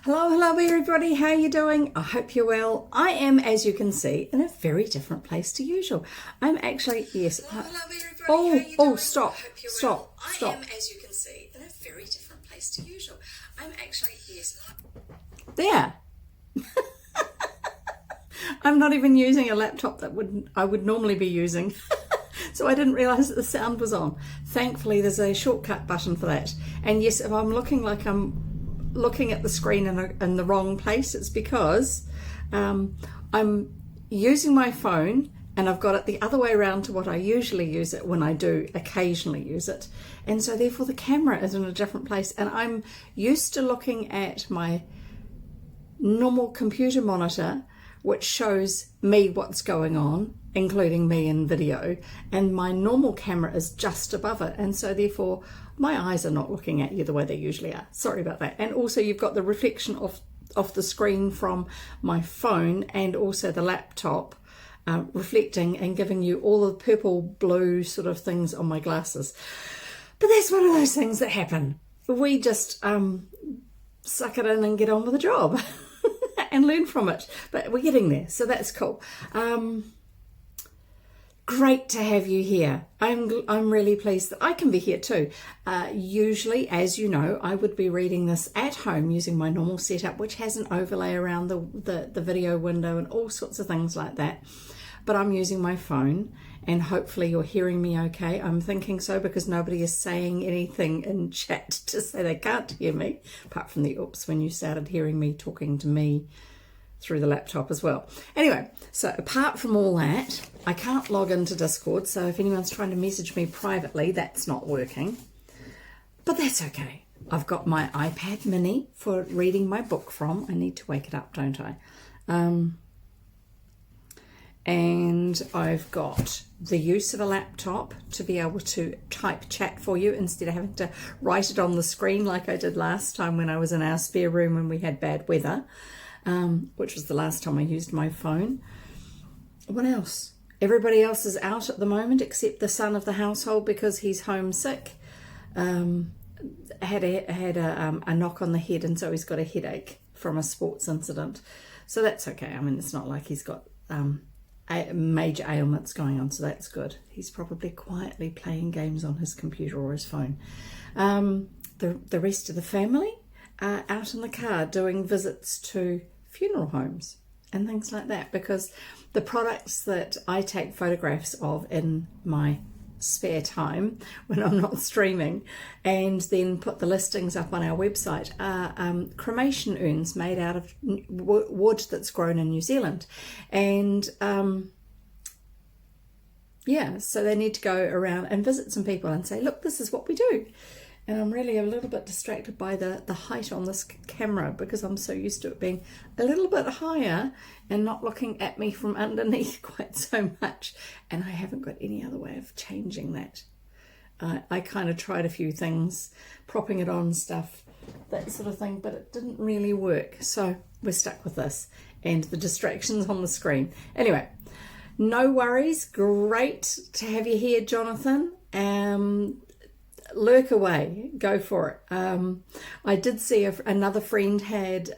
Hello everybody, how are you doing? I hope you're well. I am, as you can see, in a very different place to usual. I'm actually, yes. Hello everybody, Stop. I am, as you can see, in a very different place to usual. I'm actually, yes. There. I'm not even using a laptop that I would normally be using. So I didn't realise that the sound was on. Thankfully, there's a shortcut button for that. And yes, if I'm looking like I'm looking at the screen in the wrong place, it's because I'm using my phone and I've got it the other way around to what I usually use it when I do occasionally use it. And so therefore the camera is in a different place, and I'm used to looking at my normal computer monitor, which shows me what's going on, including me in video, and my normal camera is just above it, and so therefore my eyes are not looking at you the way they usually are. Sorry about that. And also you've got the reflection of the screen from my phone and also the laptop reflecting and giving you all the purple blue sort of things on my glasses. But that's one of those things that happen. We just suck it in and get on with the job and learn from it. But we're getting there, so that's cool. Great to have you here. I'm really pleased that I can be here too. Usually, as you know, I would be reading this at home using my normal setup, which has an overlay around the video window and all sorts of things like that. But I'm using my phone, and hopefully you're hearing me okay. I'm thinking so, because nobody is saying anything in chat to say they can't hear me, apart from the oops when you started hearing me talking to me through the laptop as well. Anyway, so apart from all that, I can't log into Discord, so if anyone's trying to message me privately, that's not working. But that's okay. I've got my iPad mini for reading my book from. I need to wake it up, don't I? And I've got the use of a laptop to be able to type chat for you instead of having to write it on the screen like I did last time when I was in our spare room when we had bad weather. Which was the last time I used my phone. What else? Everybody else is out at the moment except the son of the household because he's homesick. Had a knock on the head, and so he's got a headache from a sports incident. So that's okay. I mean, it's not like he's got major ailments going on, so that's good. He's probably quietly playing games on his computer or his phone. The rest of the family are out in the car doing visits to funeral homes and things like that, because the products that I take photographs of in my spare time when I'm not streaming and then put the listings up on our website are cremation urns made out of wood that's grown in New Zealand. And yeah, so they need to go around and visit some people and say, look, this is what we do. And I'm really a little bit distracted by the height on this camera, because I'm so used to it being a little bit higher and not looking at me from underneath quite so much. And I haven't got any other way of changing that. I kind of tried a few things, propping it on stuff, that sort of thing, but it didn't really work. So we're stuck with this and the distractions on the screen. Anyway, no worries. Great to have you here, Jonathan. Lurk away, go for it. I did see another friend had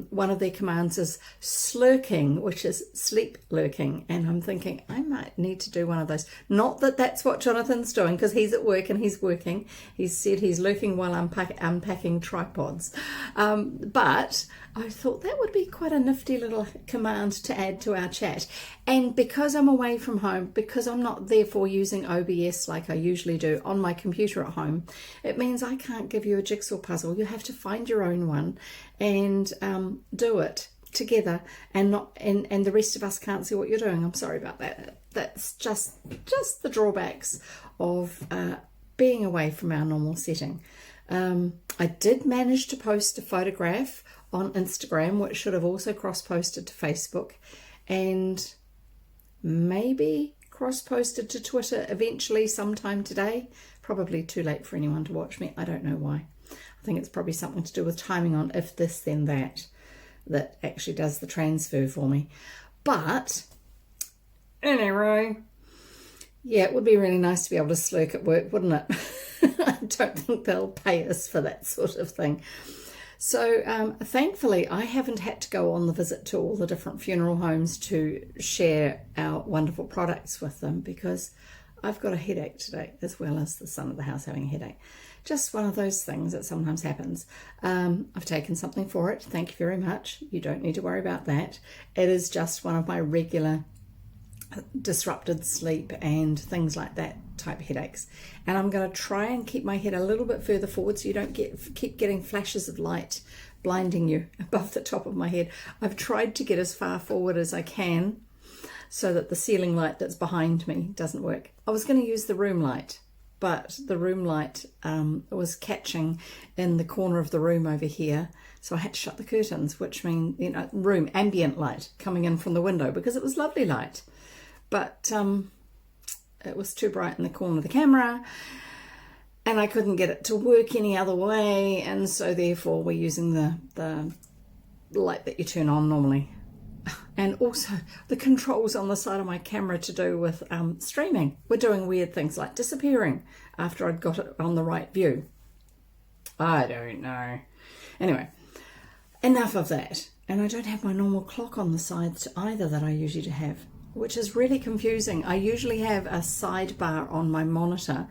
one of their commands is slurking, which is sleep lurking, and I'm thinking I might need to do one of those. Not that that's what Jonathan's doing, because he's at work and he's working. He said he's lurking while unpacking tripods, but I thought that would be quite a nifty little command to add to our chat. And because I'm away from home, because I'm not therefore using OBS like I usually do on my computer at home, it means I can't give you a jigsaw puzzle. You have to find your own one and do it together, and the rest of us can't see what you're doing. I'm sorry about that. That's just the drawbacks of being away from our normal setting. I did manage to post a photograph on Instagram, which should have also cross-posted to Facebook, and maybe cross-posted to Twitter eventually sometime today. Probably too late for anyone to watch me. I don't know why. I think it's probably something to do with timing on if this then that actually does the transfer for me. But anyway, yeah, it would be really nice to be able to slurk at work, wouldn't it? I don't think they'll pay us for that sort of thing. So thankfully, I haven't had to go on the visit to all the different funeral homes to share our wonderful products with them, because I've got a headache today, as well as the son of the house having a headache. Just one of those things that sometimes happens. I've taken something for it. Thank you very much. You don't need to worry about that. It is just one of my regular disrupted sleep and things like that type headaches, and I'm going to try and keep my head a little bit further forward so you don't keep getting flashes of light blinding you above the top of my head. I've tried to get as far forward as I can so that the ceiling light that's behind me doesn't work. I was going to use the room light, but the room light was catching in the corner of the room over here, so I had to shut the curtains, which means, you know, room ambient light coming in from the window, because it was lovely light. But it was too bright in the corner of the camera, and I couldn't get it to work any other way, and so therefore we're using the light that you turn on normally. And also the controls on the side of my camera to do with streaming were doing weird things, like disappearing after I'd got it on the right view. I don't know. Anyway, enough of that. And I don't have my normal clock on the sides either that I usually have, which is really confusing. I usually have a sidebar on my monitor.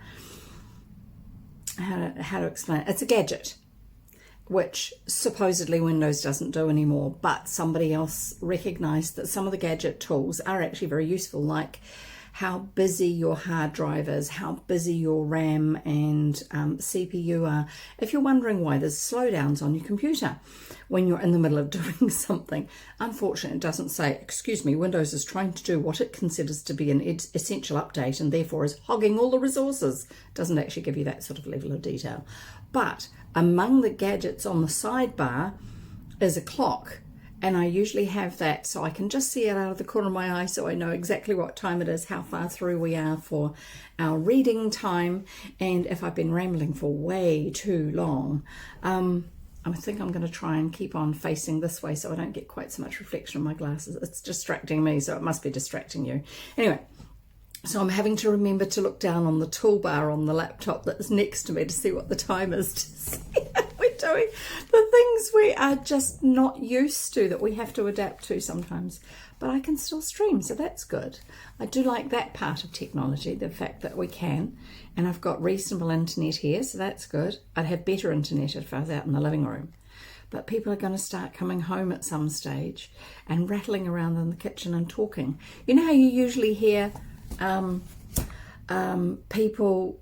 How to explain it? It's a gadget, which supposedly Windows doesn't do anymore, but somebody else recognized that some of the gadget tools are actually very useful, like how busy your hard drive is, how busy your RAM and CPU are. If you're wondering why there's slowdowns on your computer when you're in the middle of doing something, unfortunately it doesn't say, excuse me, Windows is trying to do what it considers to be an essential update and therefore is hogging all the resources. It doesn't actually give you that sort of level of detail. But among the gadgets on the sidebar is a clock, and I usually have that so I can just see it out of the corner of my eye, so I know exactly what time it is, how far through we are for our reading time, and if I've been rambling for way too long. I think I'm going to try and keep on facing this way so I don't get quite so much reflection on my glasses. It's distracting me, so it must be distracting you. Anyway, so I'm having to remember to look down on the toolbar on the laptop that's next to me to see what the time is, to see how we're doing the things we are just not used to, that we have to adapt to sometimes. But I can still stream, so that's good. I do like that part of technology, the fact that we can. And I've got reasonable internet here, so that's good. I'd have better internet if I was out in the living room. But people are going to start coming home at some stage and rattling around in the kitchen and talking. You know how you usually hear people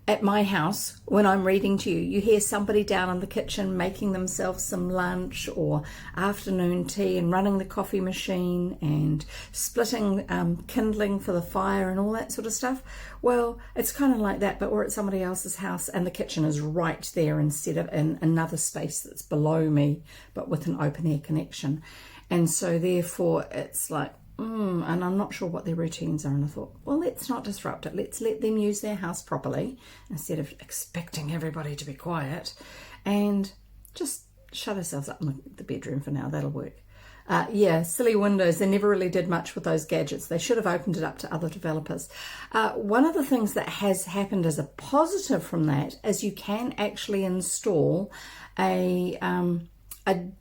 at my house when I'm reading to you, you hear somebody down in the kitchen making themselves some lunch or afternoon tea and running the coffee machine and splitting kindling for the fire and all that sort of stuff. Well, it's kind of like that, but we're at somebody else's house and the kitchen is right there instead of in another space that's below me, but with an open air connection. And so therefore it's like, and I'm not sure what their routines are, and I thought, well, let's not disrupt it. Let's let them use their house properly instead of expecting everybody to be quiet, and just shut ourselves up in the bedroom for now. That'll work. Yeah, silly Windows. They never really did much with those gadgets. They should have opened it up to other developers. One of the things that has happened as a positive from that is you can actually install a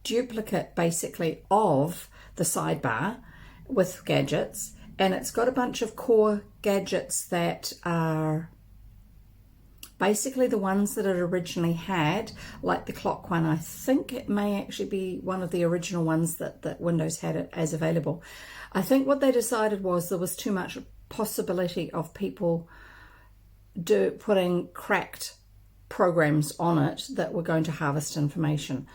duplicate, basically, of the sidebar with gadgets, and it's got a bunch of core gadgets that are basically the ones that it originally had, like the clock one. I think it may actually be one of the original ones that Windows had it as available. I think what they decided was there was too much possibility of people putting cracked programs on it that were going to harvest information.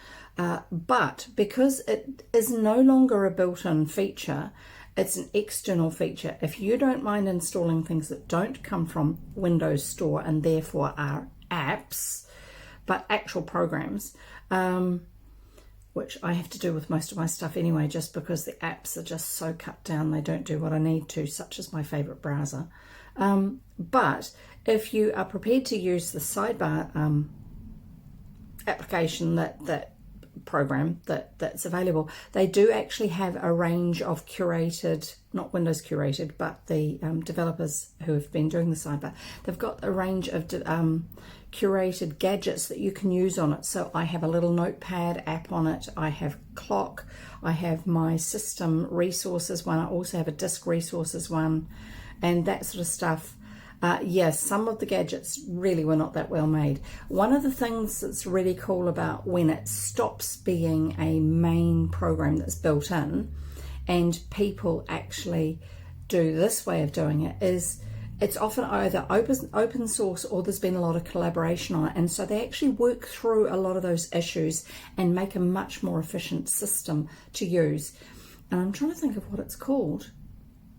But because it is no longer a built-in feature, it's an external feature. If you don't mind installing things that don't come from Windows Store and therefore are apps, but actual programs, which I have to do with most of my stuff anyway, just because the apps are just so cut down, they don't do what I need to, such as my favorite browser. But if you are prepared to use the sidebar application that program that's available. They do actually have a range of curated, not Windows curated, but the developers who have been doing the sidebar, they've got a range of curated gadgets that you can use on it. So I have a little notepad app on it, I have clock, I have my system resources one, I also have a disk resources one, and that sort of stuff. Yes, some of the gadgets really were not that well made. One of the things that's really cool about when it stops being a main program that's built in and people actually do this way of doing it is it's often either open source or there's been a lot of collaboration on it, and so they actually work through a lot of those issues and make a much more efficient system to use. And I'm trying to think of what it's called.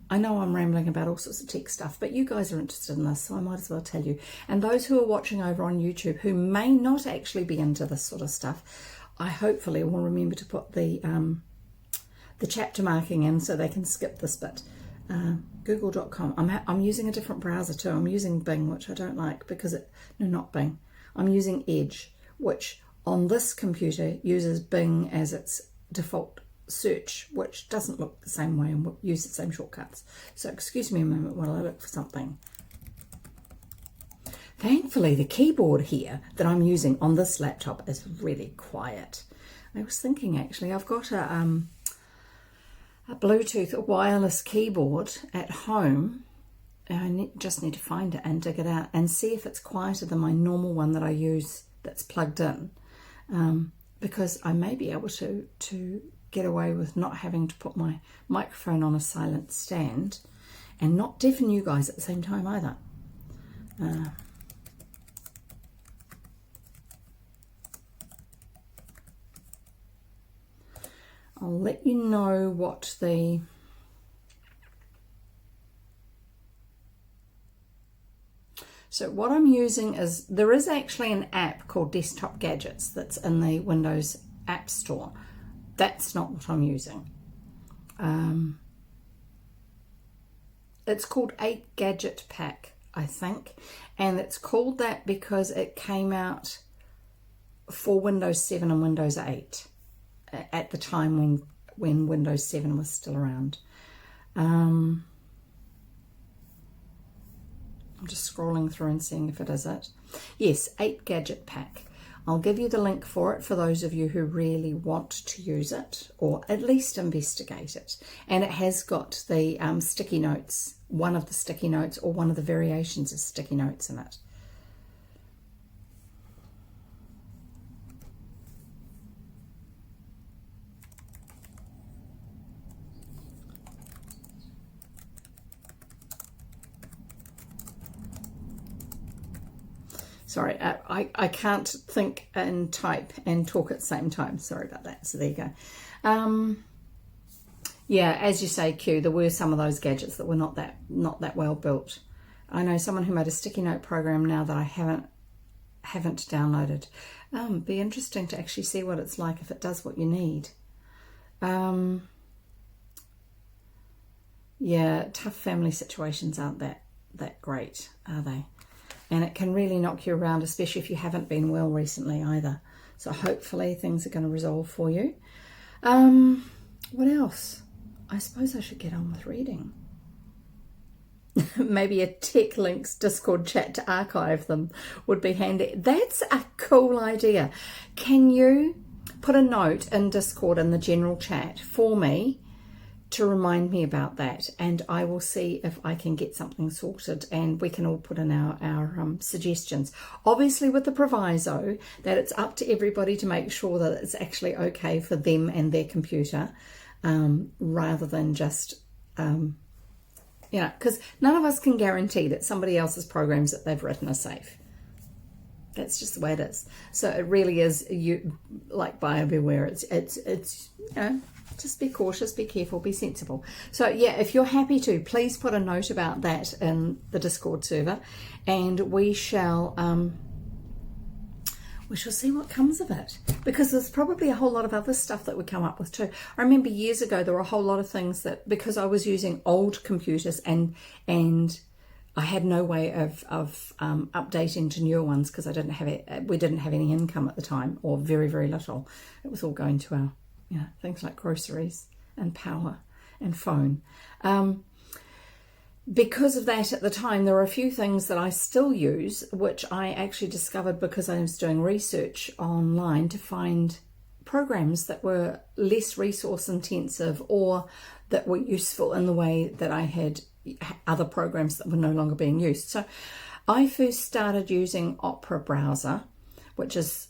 I know I'm rambling about all sorts of tech stuff, but you guys are interested in this, so I might as well tell you. And those who are watching over on YouTube who may not actually be into this sort of stuff, I hopefully will remember to put the chapter marking in so they can skip this bit. Google.com. I'm using a different browser too. I'm using Bing, which I don't like because not Bing. I'm using Edge, which on this computer uses Bing as its default search, which doesn't look the same way and will use the same shortcuts. So excuse me a moment while I look for something. Thankfully the keyboard here that I'm using on this laptop is really quiet. I was thinking actually I've got a Bluetooth wireless keyboard at home. I just need to find it and dig it out and see if it's quieter than my normal one that I use that's plugged in, because I may be able to get away with not having to put my microphone on a silent stand and not deafen you guys at the same time either. I'll let you know what the so what I'm using is, there is actually an app called Desktop Gadgets that's in the Windows App Store. That's not what I'm using. It's called 8 Gadget Pack, I think, and it's called that because it came out for Windows 7 and Windows 8 at the time when Windows 7 was still around. I'm just scrolling through and seeing if it is it. Yes, 8 Gadget Pack. I'll give you the link for it for those of you who really want to use it or at least investigate it. And it has got the sticky notes, one of the sticky notes or one of the variations of sticky notes in it. Sorry, I can't think and type and talk at the same time. Sorry about that. So there you go. Yeah, as you say, Q, there were some of those gadgets that were not that well built. I know someone who made a sticky note program now that I haven't downloaded. Be interesting to actually see what it's like if it does what you need. Yeah, tough family situations aren't that great, are they? And it can really knock you around, especially if you haven't been well recently either. So hopefully things are going to resolve for you. What else? I suppose I should get on with reading. Maybe a Tech Links Discord chat to archive them would be handy. That's a cool idea. Can you put a note in Discord in the general chat for me to remind me about that, and I will see if I can get something sorted and we can all put in our suggestions, obviously with the proviso that it's up to everybody to make sure that it's actually okay for them and their computer, rather than just because none of us can guarantee that somebody else's programs that they've written are safe. That's just the way it is. So it really is, you like buyer beware. It's just be cautious, be careful, be sensible. So yeah, if you're happy to, please put a note about that in the Discord server, and we shall see what comes of it, because there's probably a whole lot of other stuff that we come up with too. I remember years ago there were a whole lot of things that, because I was using old computers and I had no way of updating to newer ones because we didn't have any income at the time, or very, very little. It was all going to our, things like groceries and power and phone. Because of that at the time, there are a few things that I still use, which I actually discovered because I was doing research online to find programs that were less resource intensive or that were useful in the way that I had other programs that were no longer being used. So I first started using Opera Browser, which is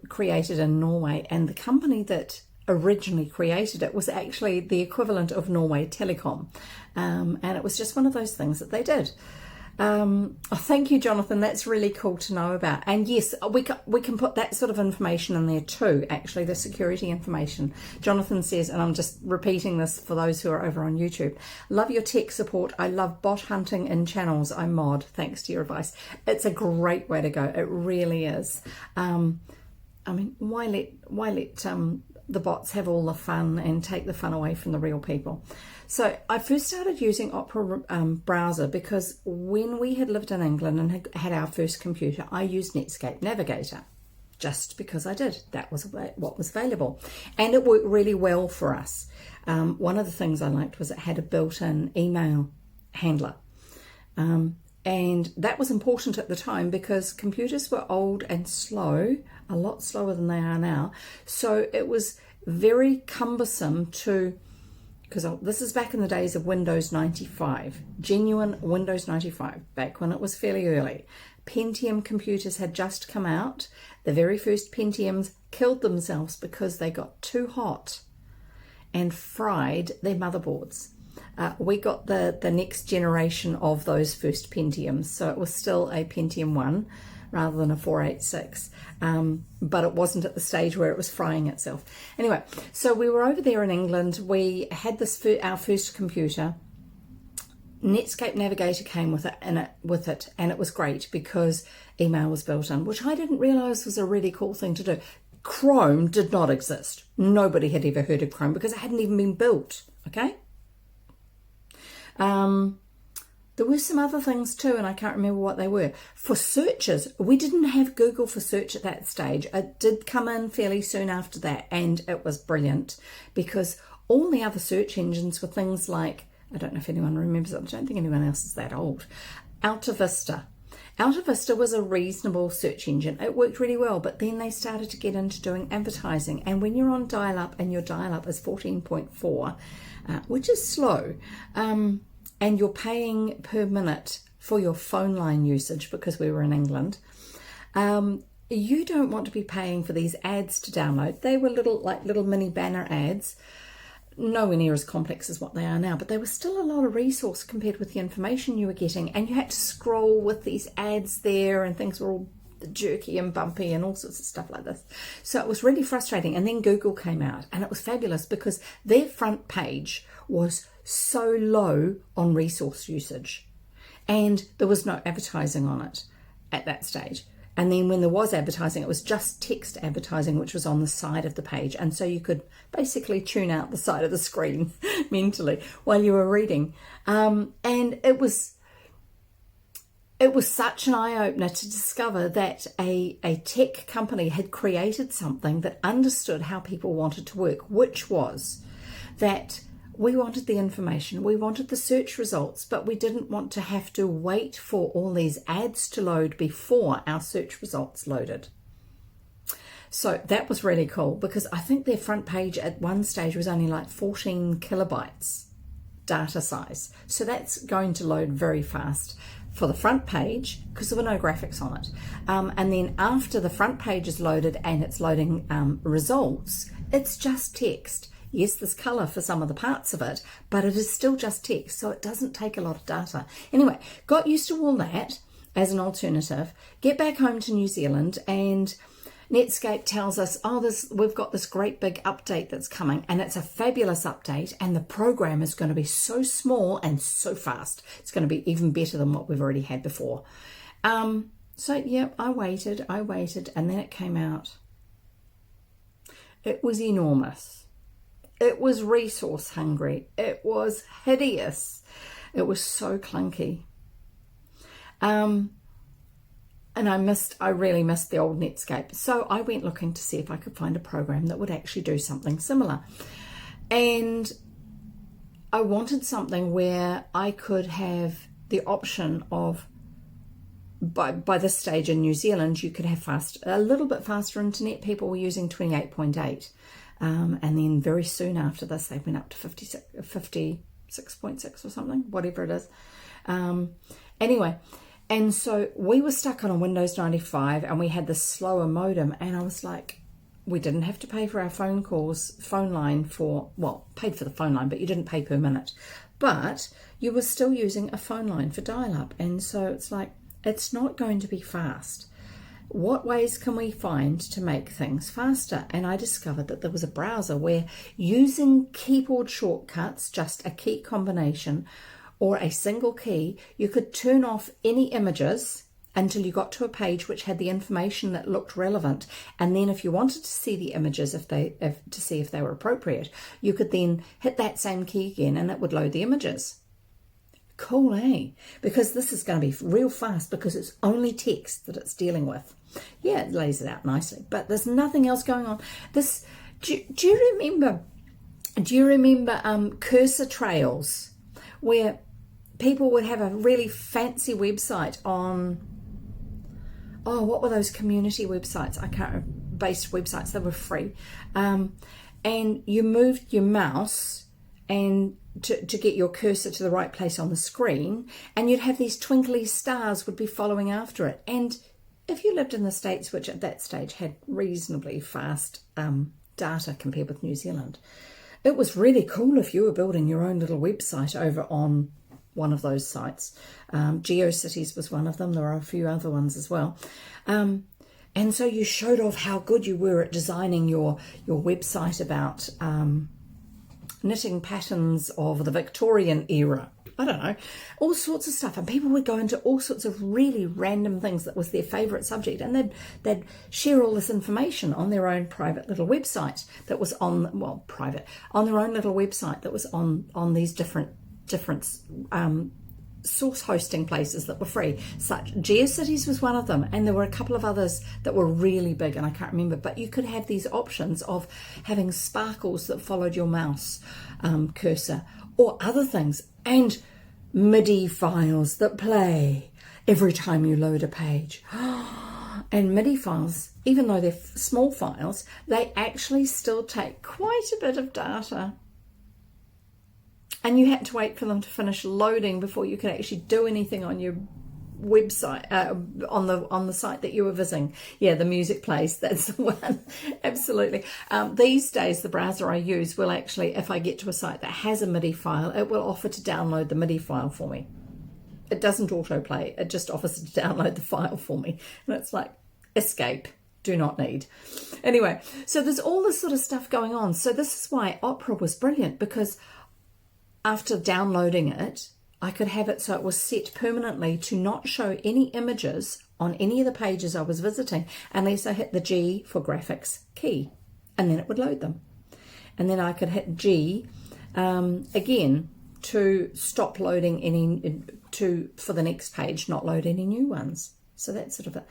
created in Norway, and the company that originally created it was actually the equivalent of Norway Telecom, and it was just one of those things that they did. Thank you, Jonathan. That's really cool to know about. And yes, we can put that sort of information in there too, actually, the security information. Jonathan says, and I'm just repeating this for those who are over on YouTube, love your tech support. I love bot hunting in channels I mod, thanks to your advice. It's a great way to go. It really is. I mean, why let the bots have all the fun and take the fun away from the real people? So I first started using Opera Browser because when we had lived in England and had our first computer, I used Netscape Navigator just because I did. That was what was available. And it worked really well for us. One of the things I liked was it had a built-in email handler. And that was important at the time because computers were old and slow, a lot slower than they are now. So it was very cumbersome to, because this is back in the days of Windows 95, genuine Windows 95, back when it was fairly early. Pentium computers had just come out. The very first Pentiums killed themselves because they got too hot and fried their motherboards. We got the next generation of those first Pentiums, so it was still a Pentium 1 rather than a 486, but it wasn't at the stage where it was frying itself. Anyway, so we were over there in England. We had our first computer. Netscape Navigator came with it, and it was great because email was built in, which I didn't realise was a really cool thing to do. Chrome did not exist. Nobody had ever heard of Chrome because it hadn't even been built, okay? There were some other things too, and I can't remember what they were. For searches, we didn't have Google for search at that stage. It did come in fairly soon after that, and it was brilliant because all the other search engines were things like, I don't know if anyone remembers it, I don't think anyone else is that old, Alta Vista. Alta Vista was a reasonable search engine. It worked really well, but then they started to get into doing advertising. And when you're on dial-up and your dial-up is 14.4, which is slow, and you're paying per minute for your phone line usage because we were in England, you don't want to be paying for these ads to download. They were little mini banner ads, nowhere near as complex as what they are now, but they were still a lot of resource compared with the information you were getting, and you had to scroll with these ads there, and things were all jerky and bumpy and all sorts of stuff like this. So it was really frustrating. And then Google came out, and it was fabulous because their front page was so low on resource usage, and there was no advertising on it at that stage. And then when there was advertising, it was just text advertising, which was on the side of the page. And so you could basically tune out the side of the screen mentally while you were reading. And it was such an eye-opener to discover that a tech company had created something that understood how people wanted to work, which was that we wanted the information, we wanted the search results, but we didn't want to have to wait for all these ads to load before our search results loaded. So that was really cool because I think their front page at one stage was only like 14 kilobytes data size. So that's going to load very fast for the front page because there were no graphics on it. And then after the front page is loaded and it's loading results, it's just text. Yes, there's colour for some of the parts of it, but it is still just text, so it doesn't take a lot of data. Anyway, got used to all that as an alternative, get back home to New Zealand, and Netscape tells us, we've got this great big update that's coming, and it's a fabulous update, and the program is going to be so small and so fast. It's going to be even better than what we've already had before. So, yeah, I waited, and then it came out. It was enormous. It was resource hungry. It was hideous. It was so clunky. And I really missed the old Netscape. So I went looking to see if I could find a program that would actually do something similar. And I wanted something where I could have the option of, by this stage in New Zealand, you could have a little bit faster internet. People were using 28.8. And then very soon after this, they went up to 56.6 or something, whatever it is. Anyway, and so we were stuck on a Windows 95 and we had this slower modem, and I was like, we didn't have to pay for our phone line paid for the phone line, but you didn't pay per minute. But you were still using a phone line for dial-up. And so it's like, it's not going to be fast. What ways can we find to make things faster? And I discovered that there was a browser where using keyboard shortcuts, just a key combination or a single key, you could turn off any images until you got to a page which had the information that looked relevant. And then if you wanted to see the images, to see if they were appropriate, you could then hit that same key again and it would load the images. Cool, eh? Because this is going to be real fast because it's only text that it's dealing with. Yeah, it lays it out nicely, but there's nothing else going on. Do you remember cursor trails where people would have a really fancy website on, what were those community websites? Based websites, they were free. And you moved your mouse and to get your cursor to the right place on the screen, and you'd have these twinkly stars would be following after it. And if you lived in the States, which at that stage had reasonably fast data compared with New Zealand, it was really cool if you were building your own little website over on one of those sites. GeoCities was one of them. There are a few other ones as well. And so you showed off how good you were at designing your website about knitting patterns of the Victorian era. I don't know, all sorts of stuff. And people would go into all sorts of really random things that was their favourite subject. And they'd share all this information on their own private little website that was on their own little website that was on these different source hosting places that were free. Such GeoCities was one of them, and there were a couple of others that were really big and I can't remember, but you could have these options of having sparkles that followed your mouse cursor or other things, and MIDI files that play every time you load a page. And MIDI files, even though they're small files, they actually still take quite a bit of data. And you had to wait for them to finish loading before you could actually do anything on your website, on the site that you were visiting. Yeah, the music place, that's the one. Absolutely. These days, the browser I use will actually, if I get to a site that has a MIDI file, it will offer to download the MIDI file for me. It doesn't autoplay, it just offers to download the file for me. And it's like, escape. Do not need. Anyway, so there's all this sort of stuff going on. So this is why Opera was brilliant, because after downloading it, I could have it so it was set permanently to not show any images on any of the pages I was visiting unless I hit the G for graphics key, and then it would load them. And then I could hit G again to stop loading for the next page, not load any new ones. So that's sort of it.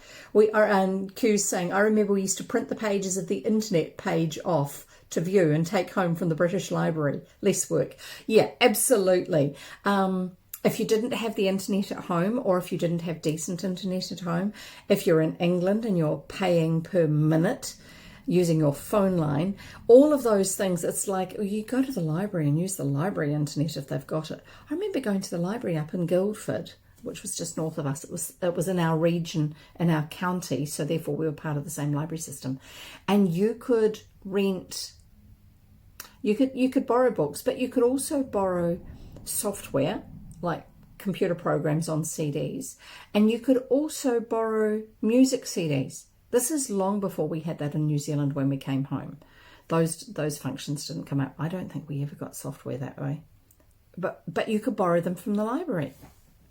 Q's saying, I remember we used to print the pages of the internet page off to view and take home from the British Library. Less work. Yeah, absolutely. If you didn't have the internet at home, or if you didn't have decent internet at home, if you're in England and you're paying per minute using your phone line, all of those things, it's like you go to the library and use the library internet if they've got it. I remember going to the library up in Guildford, which was just north of us. It was in our region, in our county, so therefore we were part of the same library system. And you could rent, you could borrow books, but you could also borrow software like computer programs on CDs, and you could also borrow music CDs. This is long before we had that in New Zealand when we came home. Those functions didn't come out. I don't think we ever got software that way, but you could borrow them from the library.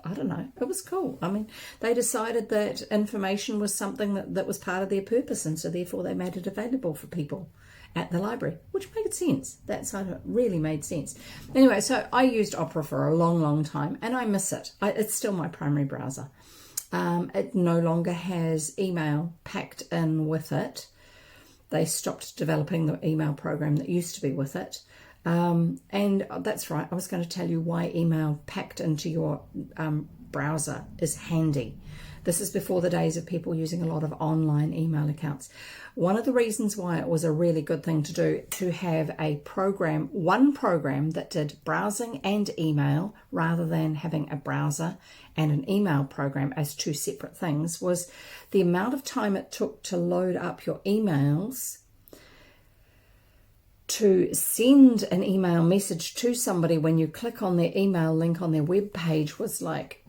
I don't know. It was cool. I mean, they decided that information was something that was part of their purpose, and so therefore they made it available for people at the library, which made sense. That side of it really made sense. Anyway, so I used Opera for a long, long time, and I miss it. It's still my primary browser. It no longer has email packed in with it. They stopped developing the email program that used to be with it. And that's right, I was going to tell you why email packed into your browser is handy. This is before the days of people using a lot of online email accounts. One of the reasons why it was a really good thing to do, to have a program, one program that did browsing and email rather than having a browser and an email program as two separate things, was the amount of time it took to load up your emails, to send an email message to somebody when you click on their email link on their web page was like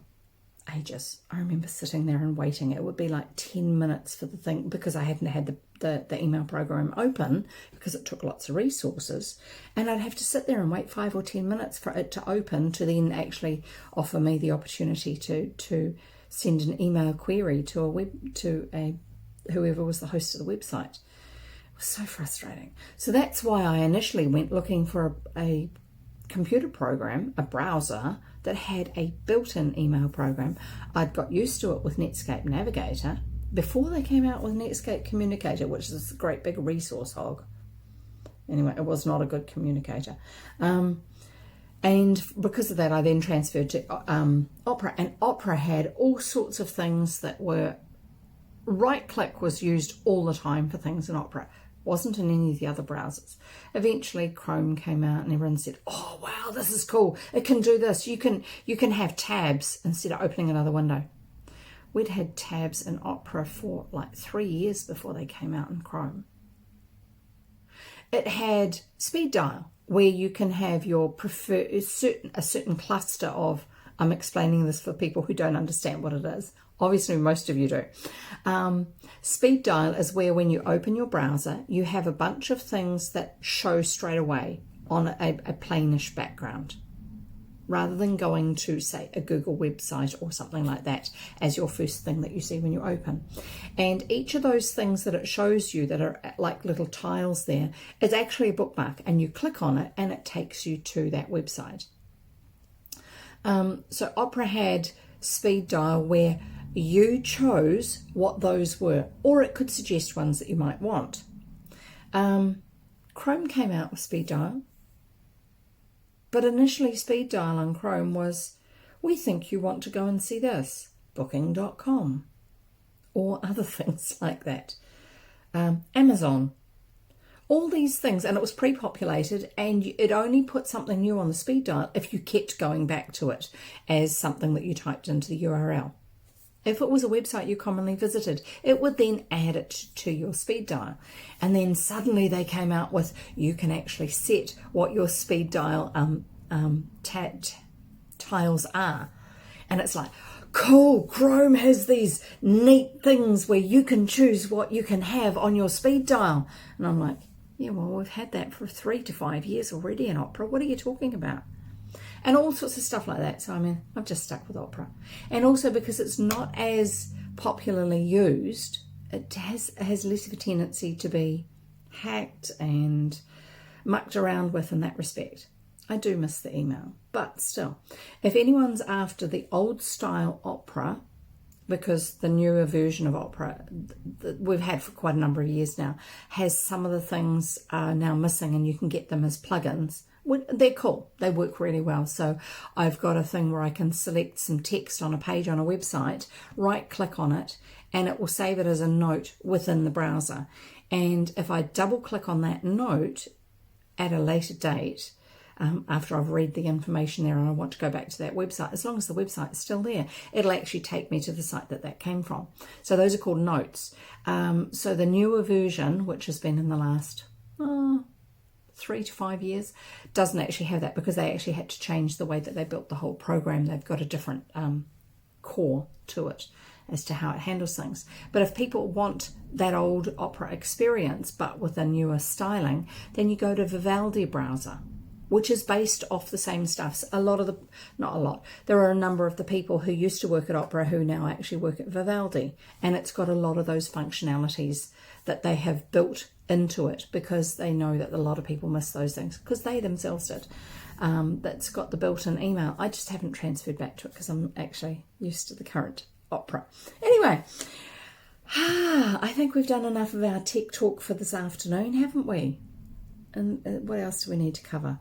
ages. I remember sitting there and waiting. It would be like 10 minutes for the thing, because I hadn't had the email program open, because it took lots of resources, and I'd have to sit there and wait 5 or 10 minutes for it to open to then actually offer me the opportunity to send an email query to whoever was the host of the website. It was so frustrating. So that's why I initially went looking for a computer program, a browser that had a built-in email program. I'd got used to it with Netscape Navigator before they came out with Netscape Communicator, which is a great big resource hog. Anyway, it was not a good communicator. And because of that, I then transferred to Opera, and Opera had all sorts of things that were, right-click was used all the time for things in Opera. Wasn't in any of the other browsers. Eventually Chrome came out and everyone said, oh wow, this is cool, it can do this, you can have tabs instead of opening another window. We'd had tabs in Opera for like 3 years before they came out in Chrome. It had speed dial, where you can have your a certain cluster of, I'm explaining this for people who don't understand what it is. Obviously, most of you do. Speed dial is where when you open your browser, you have a bunch of things that show straight away on a plainish background, rather than going to, say, a Google website or something like that as your first thing that you see when you open. And each of those things that it shows you that are like little tiles there is actually a bookmark, and you click on it and it takes you to that website. So Opera had speed dial where you chose what those were, or it could suggest ones that you might want. Chrome came out with speed dial, but initially speed dial on Chrome was, we think you want to go and see this, booking.com, or other things like that. Amazon, all these things, and it was pre-populated, and it only put something new on the speed dial if you kept going back to it as something that you typed into the URL. If it was a website you commonly visited, it would then add it to your speed dial. And then suddenly they came out with, you can actually set what your speed dial tiles are. And it's like, cool, Chrome has these neat things where you can choose what you can have on your speed dial. And I'm like, yeah, well, we've had that for 3 to 5 years already in Opera. What are you talking about? And all sorts of stuff like that. So, I mean, I've just stuck with Opera. And also because it's not as popularly used, it has less of a tendency to be hacked and mucked around with in that respect. I do miss the email. But still, if anyone's after the old style Opera, because the newer version of Opera that we've had for quite a number of years now has some of the things are now missing, and you can get them as plugins. They're cool. They work really well. So I've got a thing where I can select some text on a page on a website, right click on it, and it will save it as a note within the browser. And if I double click on that note at a later date, after I've read the information there and I want to go back to that website, as long as the website is still there, it'll actually take me to the site that came from. So those are called notes. So the newer version, which has been in the last 3 to 5 years, doesn't actually have that, because they actually had to change the way that they built the whole program. They've got a different core to it as to how it handles things. But if people want that old Opera experience but with a newer styling, then you go to Vivaldi browser, which is based off the same stuff. There are a number of the people who used to work at Opera who now actually work at Vivaldi, and it's got a lot of those functionalities that they have built into it, because they know that a lot of people miss those things, because they themselves did. That's got the built-in email. I just haven't transferred back to it because I'm actually used to the current opera. Anyway, I think we've done enough of our tech talk for this afternoon, haven't we? And what else do we need to cover?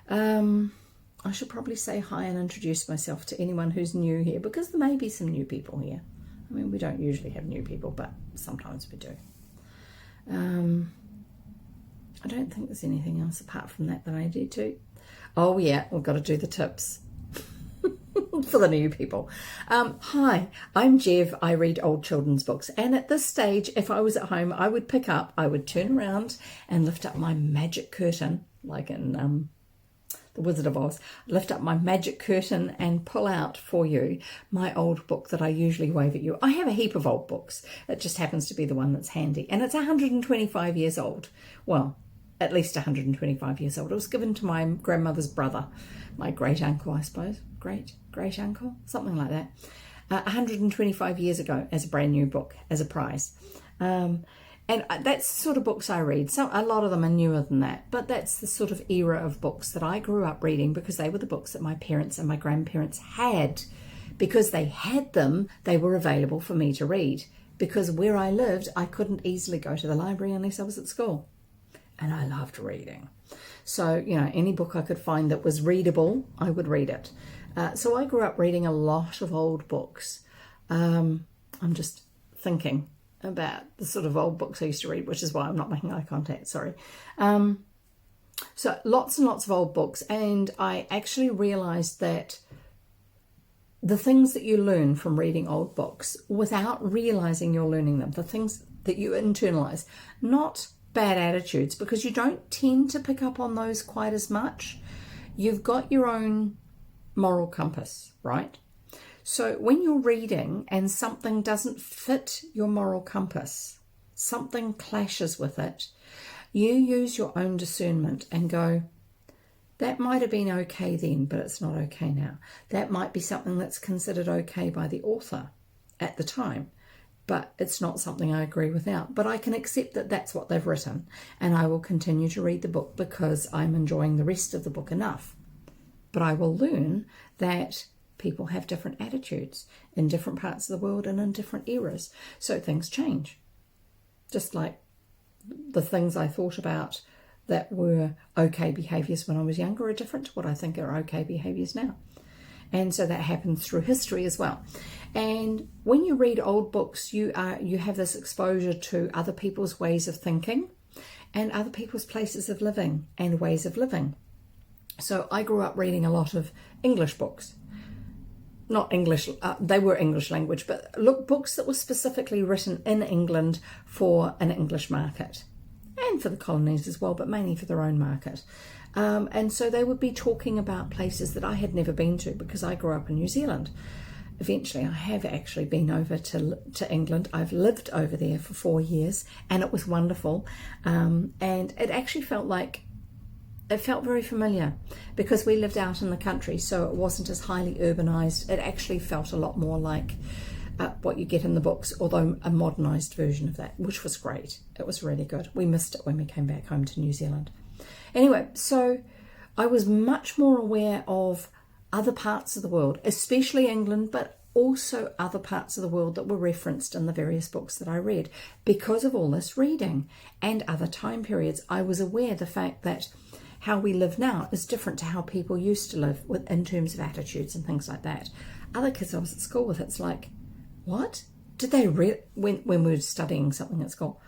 I should probably say hi and introduce myself to anyone who's new here, because there may be some new people here. I mean, we don't usually have new people, but sometimes we do. I don't think there's anything else apart from that I need to. Oh yeah, we've got to do the tips for the new people. Hi, I'm Jev. I read old children's books, and at this stage, if I was at home, I would turn around and lift up my magic curtain, like in The Wizard of Oz, lift up my magic curtain and pull out for you my old book that I usually wave at you. I have a heap of old books. It just happens to be the one that's handy, and it's 125 years old. Well, at least 125 years old. It was given to my grandmother's brother, my great uncle, I suppose. Great uncle, something like that. 125 years ago as a brand new book, as a prize. And that's the sort of books I read. A lot of them are newer than that, but that's the sort of era of books that I grew up reading, because they were the books that my parents and my grandparents had. Because they had them, they were available for me to read. Because where I lived, I couldn't easily go to the library unless I was at school. And I loved reading. So, any book I could find that was readable, I would read it. So I grew up reading a lot of old books. I'm just thinking about the sort of old books I used to read, which is why I'm not making eye contact, sorry. So lots and lots of old books, and I actually realised that the things that you learn from reading old books without realising you're learning them, the things that you internalise, not bad attitudes, because you don't tend to pick up on those quite as much. You've got your own moral compass, right? So when you're reading and something doesn't fit your moral compass, something clashes with it, you use your own discernment and go, that might have been okay then, but it's not okay now. That might be something that's considered okay by the author at the time, but it's not something I agree with now. But I can accept that that's what they've written, and I will continue to read the book because I'm enjoying the rest of the book enough. But I will learn that people have different attitudes in different parts of the world and in different eras. So things change. Just like the things I thought about that were okay behaviours when I was younger are different to what I think are okay behaviours now. And so that happens through history as well. And when you read old books, you have this exposure to other people's ways of thinking and other people's places of living and ways of living. So I grew up reading a lot of English books. Not English, they were English language, but books that were specifically written in England for an English market. And for the colonies as well, but mainly for their own market. And so they would be talking about places that I had never been to because I grew up in New Zealand. Eventually, I have actually been over to England. I've lived over there for 4 years, and it was wonderful. And it actually felt very familiar because we lived out in the country, so it wasn't as highly urbanized. It actually felt a lot more like what you get in the books, although a modernised version of that, which was great. It was really good. We missed it when we came back home to New Zealand. Anyway, so I was much more aware of other parts of the world, especially England, but also other parts of the world that were referenced in the various books that I read. Because of all this reading and other time periods, I was aware of the fact that how we live now is different to how people used to live in terms of attitudes and things like that. Other kids I was at school with, it's like, what? Did they when we were studying something at school,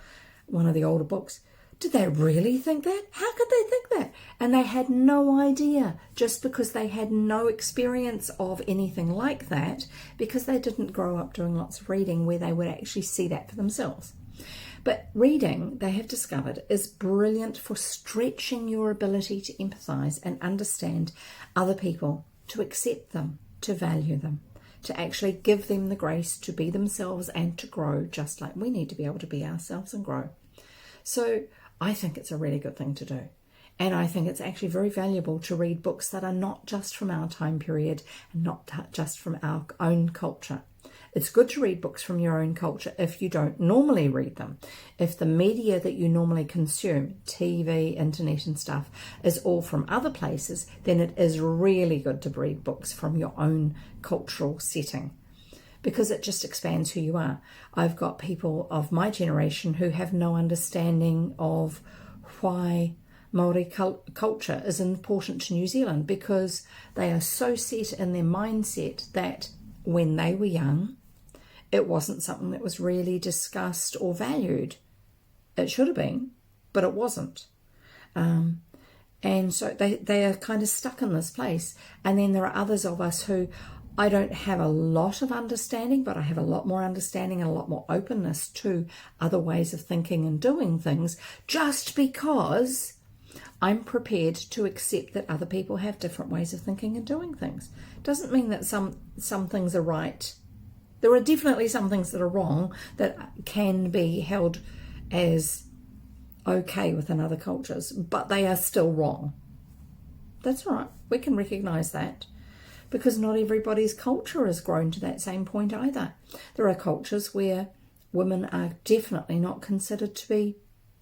one of the older books, did they really think that? How could they think that? And they had no idea, just because they had no experience of anything like that, because they didn't grow up doing lots of reading where they would actually see that for themselves. But reading, they have discovered, is brilliant for stretching your ability to empathise and understand other people, to accept them, to value them, to actually give them the grace to be themselves and to grow just like we need to be able to be ourselves and grow. So I think it's a really good thing to do. And I think it's actually very valuable to read books that are not just from our time period and not just from our own culture. It's good to read books from your own culture if you don't normally read them. If the media that you normally consume, TV, internet and stuff, is all from other places, then it is really good to read books from your own cultural setting. because it just expands who you are. I've got people of my generation who have no understanding of why Māori culture is important to New Zealand, because they are so set in their mindset that when they were young, it wasn't something that was really discussed or valued. It should have been, but it wasn't. And so they are kind of stuck in this place. And then there are others of us who, I don't have a lot of understanding, but I have a lot more understanding and a lot more openness to other ways of thinking and doing things, just because I'm prepared to accept that other people have different ways of thinking and doing things. Doesn't mean that some things are right. There are definitely some things that are wrong that can be held as okay within other cultures, but they are still wrong. That's all right. We can recognise that, because not everybody's culture has grown to that same point either. There are cultures where women are definitely not considered to be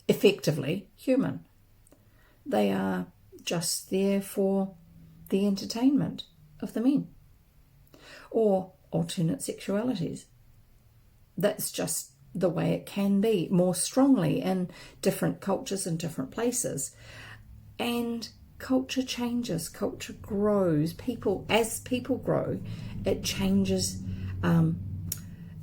effectively human. They are just there for the entertainment of the men, or alternate sexualities. That's just the way it can be more strongly in different cultures and different places. And culture changes, culture grows. As people grow, it changes.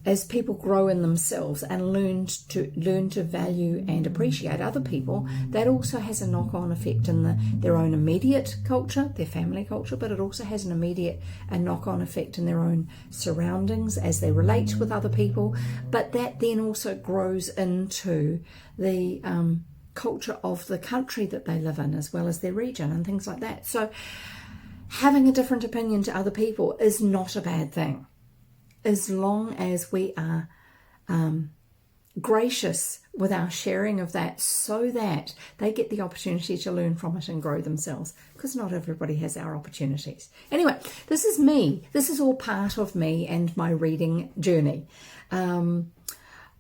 As people grow in themselves and learn to value and appreciate other people, that also has a knock-on effect in their own immediate culture, their family culture, but it also has an immediate and knock-on effect in their own surroundings as they relate with other people. But that then also grows into the culture of the country that they live in, as well as their region and things like that. So having a different opinion to other people is not a bad thing, as long as we are gracious with our sharing of that, so that they get the opportunity to learn from it and grow themselves, because not everybody has our opportunities. Anyway, this is me. This is all part of me and my reading journey.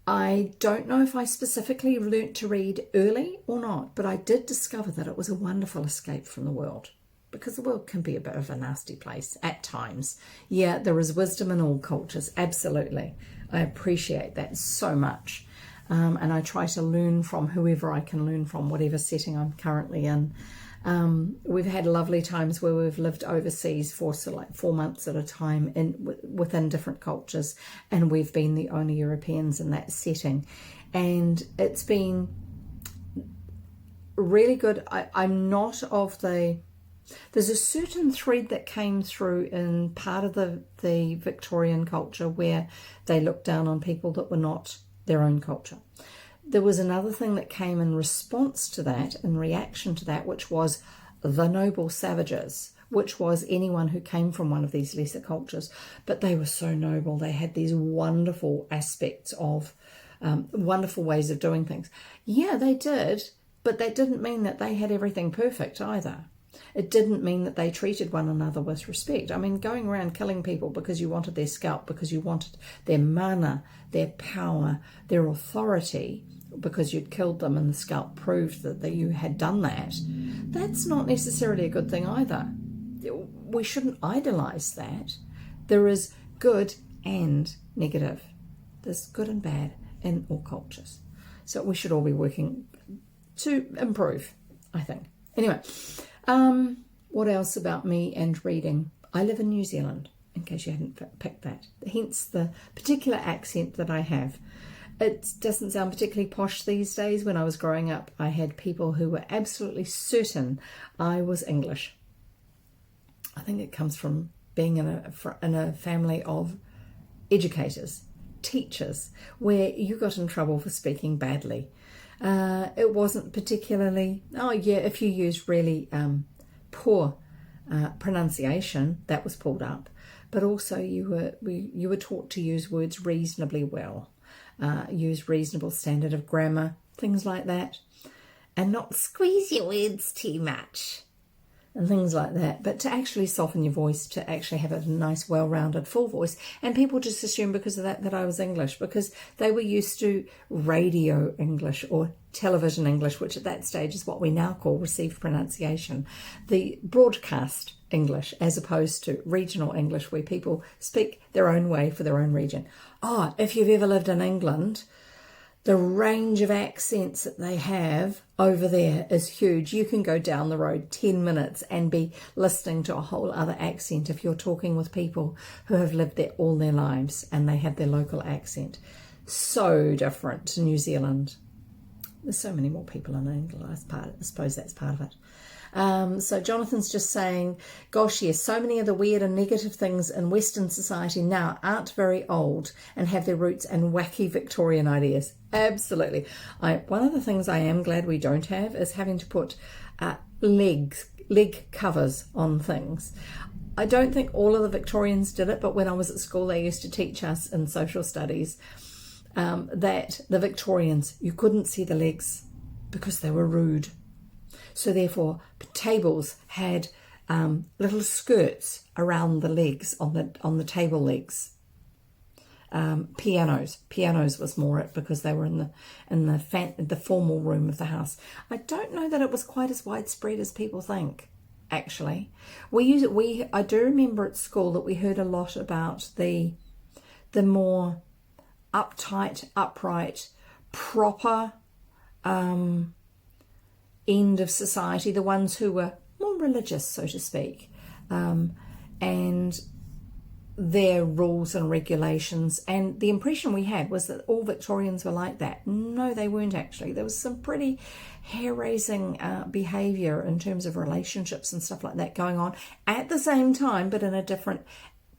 I don't know if I specifically learnt to read early or not, but I did discover that it was a wonderful escape from the world, because the world can be a bit of a nasty place at times. Yeah, there is wisdom in all cultures, absolutely. I appreciate that so much. And I try to learn from whoever I can learn from, whatever setting I'm currently in. We've had lovely times where we've lived overseas for 4 months at a time within different cultures, and we've been the only Europeans in that setting. And it's been really good. I'm not of the... There's a certain thread that came through in part of the Victorian culture where they looked down on people that were not their own culture. There was another thing that came in response to that, in reaction to that, which was the noble savages, which was anyone who came from one of these lesser cultures. But they were so noble. They had these wonderful aspects of wonderful ways of doing things. Yeah, they did, but that didn't mean that they had everything perfect either. It didn't mean that they treated one another with respect. I mean, going around killing people because you wanted their scalp, because you wanted their mana, their power, their authority, because you'd killed them and the scalp proved that you had done that, that's not necessarily a good thing either. We shouldn't idolize that. There is good and negative. There's good and bad in all cultures. So we should all be working to improve, I think. Anyway, what else about me and reading? I live in New Zealand, in case you hadn't picked that. Hence the particular accent that I have. It doesn't sound particularly posh these days. When I was growing up, I had people who were absolutely certain I was English. I think it comes from being in a family of educators, teachers, where you got in trouble for speaking badly. It wasn't particularly, if you used really poor pronunciation, that was pulled up. But also you were taught to use words reasonably well, use reasonable standard of grammar, things like that, and not squeeze your words too much. and things like that. But to actually soften your voice, to actually have a nice, well-rounded, full voice. And people just assume because of that I was English, because they were used to radio English or television English, which at that stage is what we now call received pronunciation. The broadcast English, as opposed to regional English, where people speak their own way for their own region. Oh, if you've ever lived in England, the range of accents that they have over there is huge. You can go down the road 10 minutes and be listening to a whole other accent if you're talking with people who have lived there all their lives and they have their local accent. So different to New Zealand. There's so many more people in England, I suppose that's part of it. So Jonathan's just saying, gosh, yes, so many of the weird and negative things in Western society now aren't very old and have their roots in wacky Victorian ideas. Absolutely. One of the things I am glad we don't have is having to put leg covers on things. I don't think all of the Victorians did it, but when I was at school, they used to teach us in social studies that the Victorians, you couldn't see the legs because they were rude. So therefore, tables had little skirts around the legs, on the table legs. Pianos was more it, because they were in the formal room of the house. I don't know that it was quite as widespread as people think. Actually, I do remember at school that we heard a lot about the more uptight, upright, proper end of society, the ones who were more religious, so to speak, and their rules and regulations. And the impression we had was that all Victorians were like that. No, they weren't actually. There was some pretty hair-raising behaviour in terms of relationships and stuff like that going on at the same time, but in a different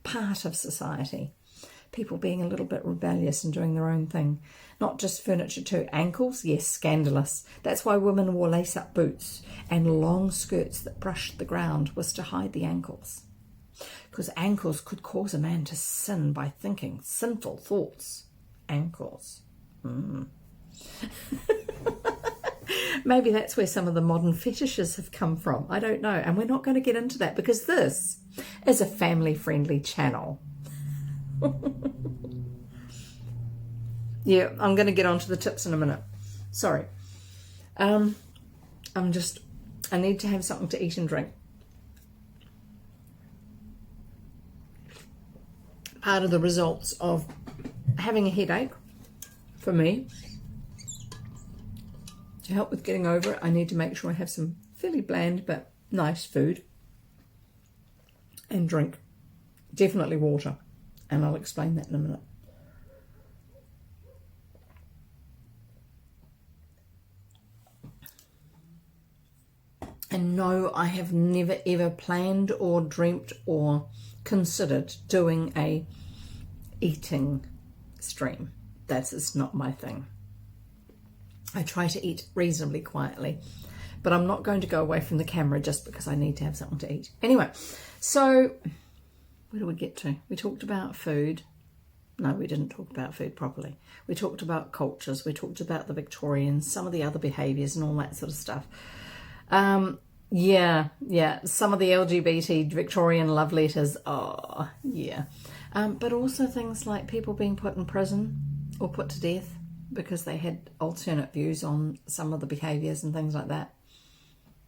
part of society. People being a little bit rebellious and doing their own thing. Not just furniture too. Ankles, yes, scandalous. That's why women wore lace-up boots and long skirts that brushed the ground, was to hide the ankles. Because ankles could cause a man to sin by thinking sinful thoughts. Ankles. Maybe that's where some of the modern fetishes have come from. I don't know. And we're not going to get into that because this is a family-friendly channel. Yeah, I'm going to get on to the tips in a minute. Sorry. I need to have something to eat and drink. Part of the results of having a headache, for me, to help with getting over it, I need to make sure I have some fairly bland but nice food and drink. Definitely water. And I'll explain that in a minute. And no, I have never ever planned or dreamt or considered doing a eating stream. That is not my thing. I try to eat reasonably quietly, but I'm not going to go away from the camera just because I need to have something to eat. Anyway, so where do we get to? We talked about food. No, we didn't talk about food properly. We talked about cultures. We talked about the Victorians, some of the other behaviours and all that sort of stuff. Yeah, some of the LGBT Victorian love letters. Oh, yeah. But also things like people being put in prison or put to death because they had alternate views on some of the behaviours and things like that.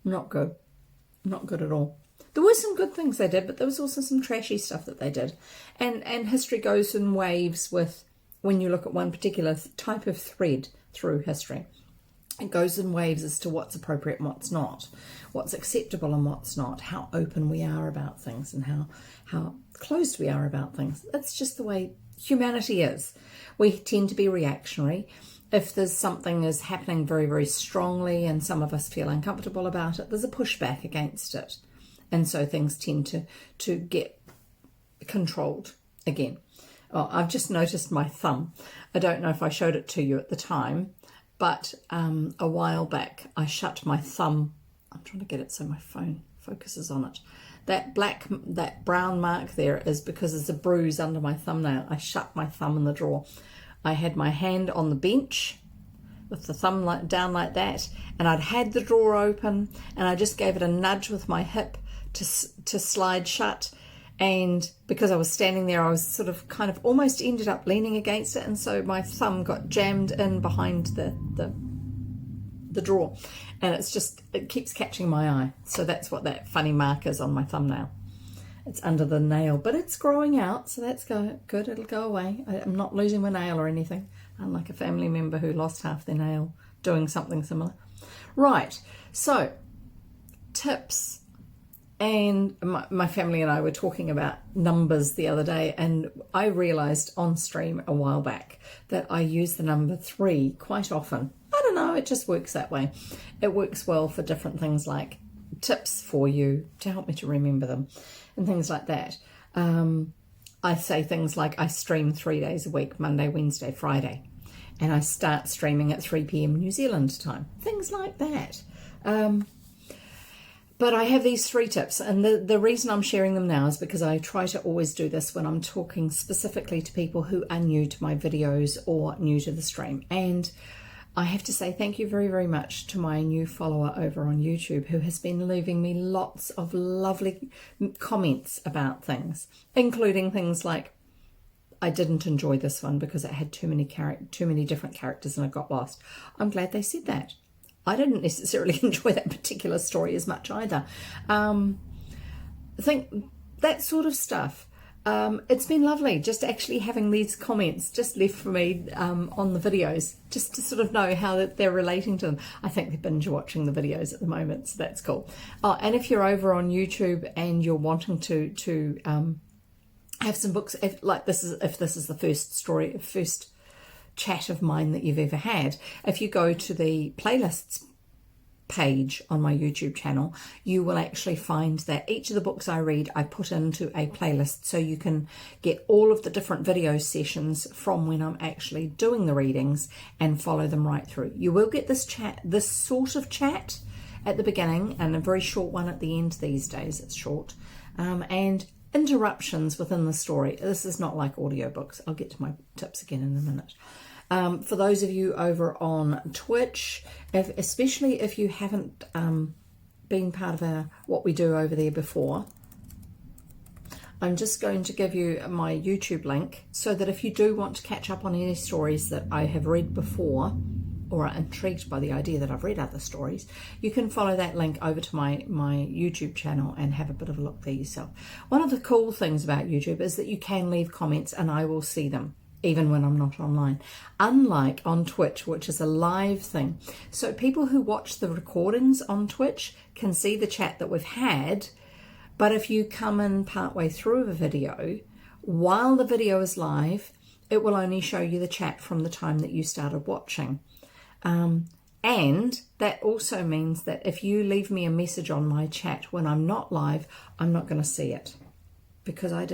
Not good. Not good at all. There were some good things they did, but there was also some trashy stuff that they did. And history goes in waves with, when you look at one particular type of thread through history. It goes in waves as to what's appropriate and what's not, what's acceptable and what's not, how open we are about things and how closed we are about things. That's just the way humanity is. We tend to be reactionary. If there's something is happening very, very strongly and some of us feel uncomfortable about it, there's a pushback against it. And so things tend to get controlled again. Oh, I've just noticed my thumb. I don't know if I showed it to you at the time, but a while back I shut my thumb. I'm trying to get it so my phone focuses on it. That brown mark there is because there's a bruise under my thumbnail. I shut my thumb in the drawer. I had my hand on the bench with the thumb down like that, and I'd had the drawer open, and I just gave it a nudge with my hip to slide shut. And because I was standing there, I was sort of kind of almost ended up leaning against it, and so my thumb got jammed in behind the drawer, and it keeps catching my eye. So that's what that funny mark is on my thumbnail. It's under the nail, but it's growing out, so that's good. It'll go away. I'm not losing my nail or anything, unlike a family member who lost half their nail doing something similar. Right, so tips. And my family and I were talking about numbers the other day, and I realised on stream a while back that I use the number 3 quite often. I don't know, it just works that way. It works well for different things like tips for you to help me to remember them and things like that. I say things like I stream 3 days a week, Monday, Wednesday, Friday, and I start streaming at 3 p.m. New Zealand time, things like that. But I have these 3 tips, and the reason I'm sharing them now is because I try to always do this when I'm talking specifically to people who are new to my videos or new to the stream. And I have to say thank you very, very much to my new follower over on YouTube, who has been leaving me lots of lovely comments about things, including things like, I didn't enjoy this one because it had too many different characters and I got lost. I'm glad they said that. I didn't necessarily enjoy that particular story as much either. I think that sort of stuff. It's been lovely just actually having these comments just left for me on the videos, just to sort of know how they're relating to them. I think they're binge watching the videos at the moment, so that's cool. Oh, and if you're over on YouTube and you're wanting to have some books, if this is the first chat of mine that you've ever had, if you go to the playlists page on my YouTube channel, you will actually find that each of the books I read I put into a playlist, so you can get all of the different video sessions from when I'm actually doing the readings and follow them right through. You will get this sort of chat at the beginning and a very short one at the end. These days it's short, and interruptions within the story. This is not like audiobooks. I'll get to my tips again in a minute. For those of you over on Twitch, especially if you haven't been part of what we do over there before, I'm just going to give you my YouTube link so that if you do want to catch up on any stories that I have read before, or are intrigued by the idea that I've read other stories, you can follow that link over to my YouTube channel and have a bit of a look there yourself. One of the cool things about YouTube is that you can leave comments and I will see them, even when I'm not online. Unlike on Twitch, which is a live thing. So people who watch the recordings on Twitch can see the chat that we've had, but if you come in partway through a video, while the video is live, it will only show you the chat from the time that you started watching. And that also means that if you leave me a message on my chat when I'm not live, I'm not going to see it because I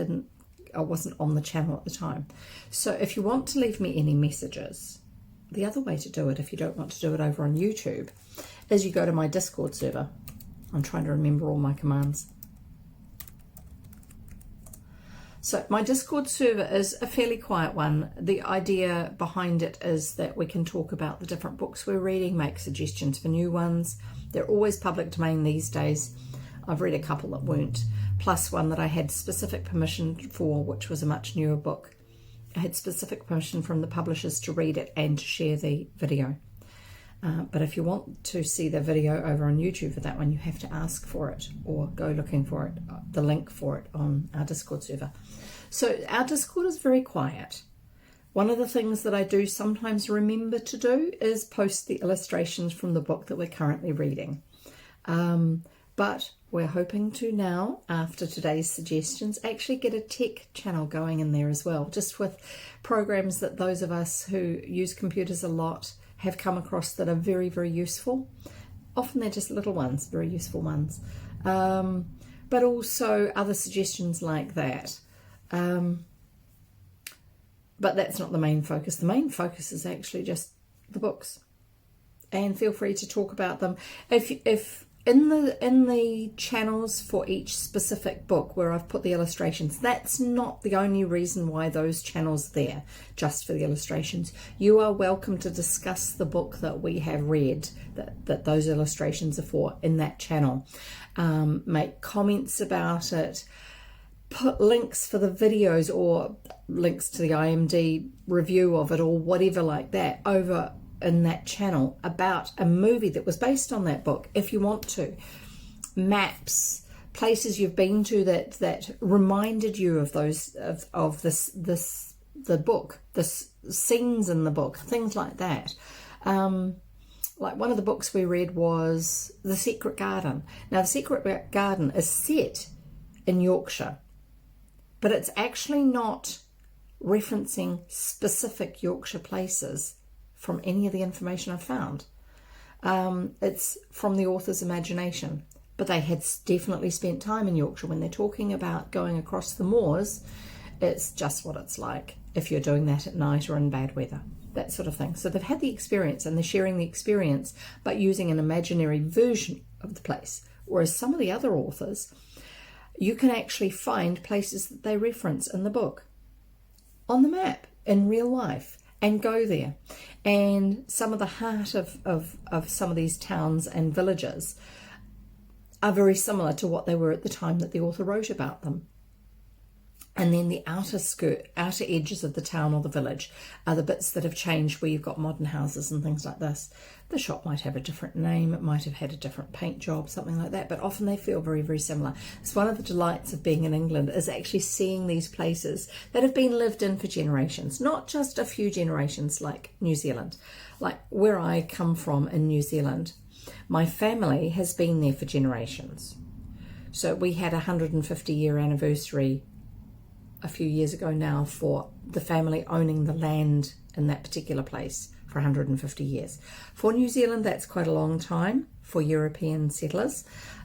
wasn't on the channel at the time. So if you want to leave me any messages, the other way to do it, if you don't want to do it over on YouTube, is you go to my Discord server. I'm trying to remember all my commands. So my Discord server is a fairly quiet one. The idea behind it is that we can talk about the different books we're reading, make suggestions for new ones. They're always public domain these days. I've read a couple that weren't, plus one that I had specific permission for, which was a much newer book. I had specific permission from the publishers to read it and to share the video. But if you want to see the video over on YouTube for that one, you have to ask for it or go looking for it, the link for it on our Discord server. So our Discord is very quiet. One of the things that I do sometimes remember to do is post the illustrations from the book that we're currently reading. But we're hoping to now, after today's suggestions, actually get a tech channel going in there as well, just with programs that those of us who use computers a lot have come across that are very, very useful. Often they're just little ones, very useful ones. But also other suggestions like that. But that's not the main focus. The main focus is actually just the books. And feel free to talk about them. If in the channels for each specific book where I've put the illustrations, that's not the only reason why those channels are there, just for the illustrations. You are welcome to discuss the book that we have read, that those illustrations are for, in that channel. Make comments about it, put links for the videos or links to the IMD review of it or whatever like that over in that channel about a movie that was based on that book, if you want to. Maps, places you've been to that reminded you of those of the book, the scenes in the book, things like that. Like one of the books we read was The Secret Garden. Now, The Secret Garden is set in Yorkshire, but it's actually not referencing specific Yorkshire places from any of the information I've found. It's from the author's imagination, but they had definitely spent time in Yorkshire. When they're talking about going across the moors, it's just what it's like if you're doing that at night or in bad weather, that sort of thing. So they've had the experience and they're sharing the experience, but using an imaginary version of the place. Whereas some of the other authors, you can actually find places that they reference in the book on the map in real life and go there. And some of the heart of some of these towns and villages are very similar to what they were at the time that the author wrote about them. And then the outer edges of the town or the village are the bits that have changed, where you've got modern houses and things like this. The shop might have a different name, it might have had a different paint job, something like that, but often they feel very, very similar. It's one of the delights of being in England, is actually seeing these places that have been lived in for generations, not just a few generations like New Zealand. Like where I come from in New Zealand, my family has been there for generations. So we had a 150-year anniversary a few years ago now for the family owning the land in that particular place for 150 years. For New Zealand, that's quite a long time for European settlers.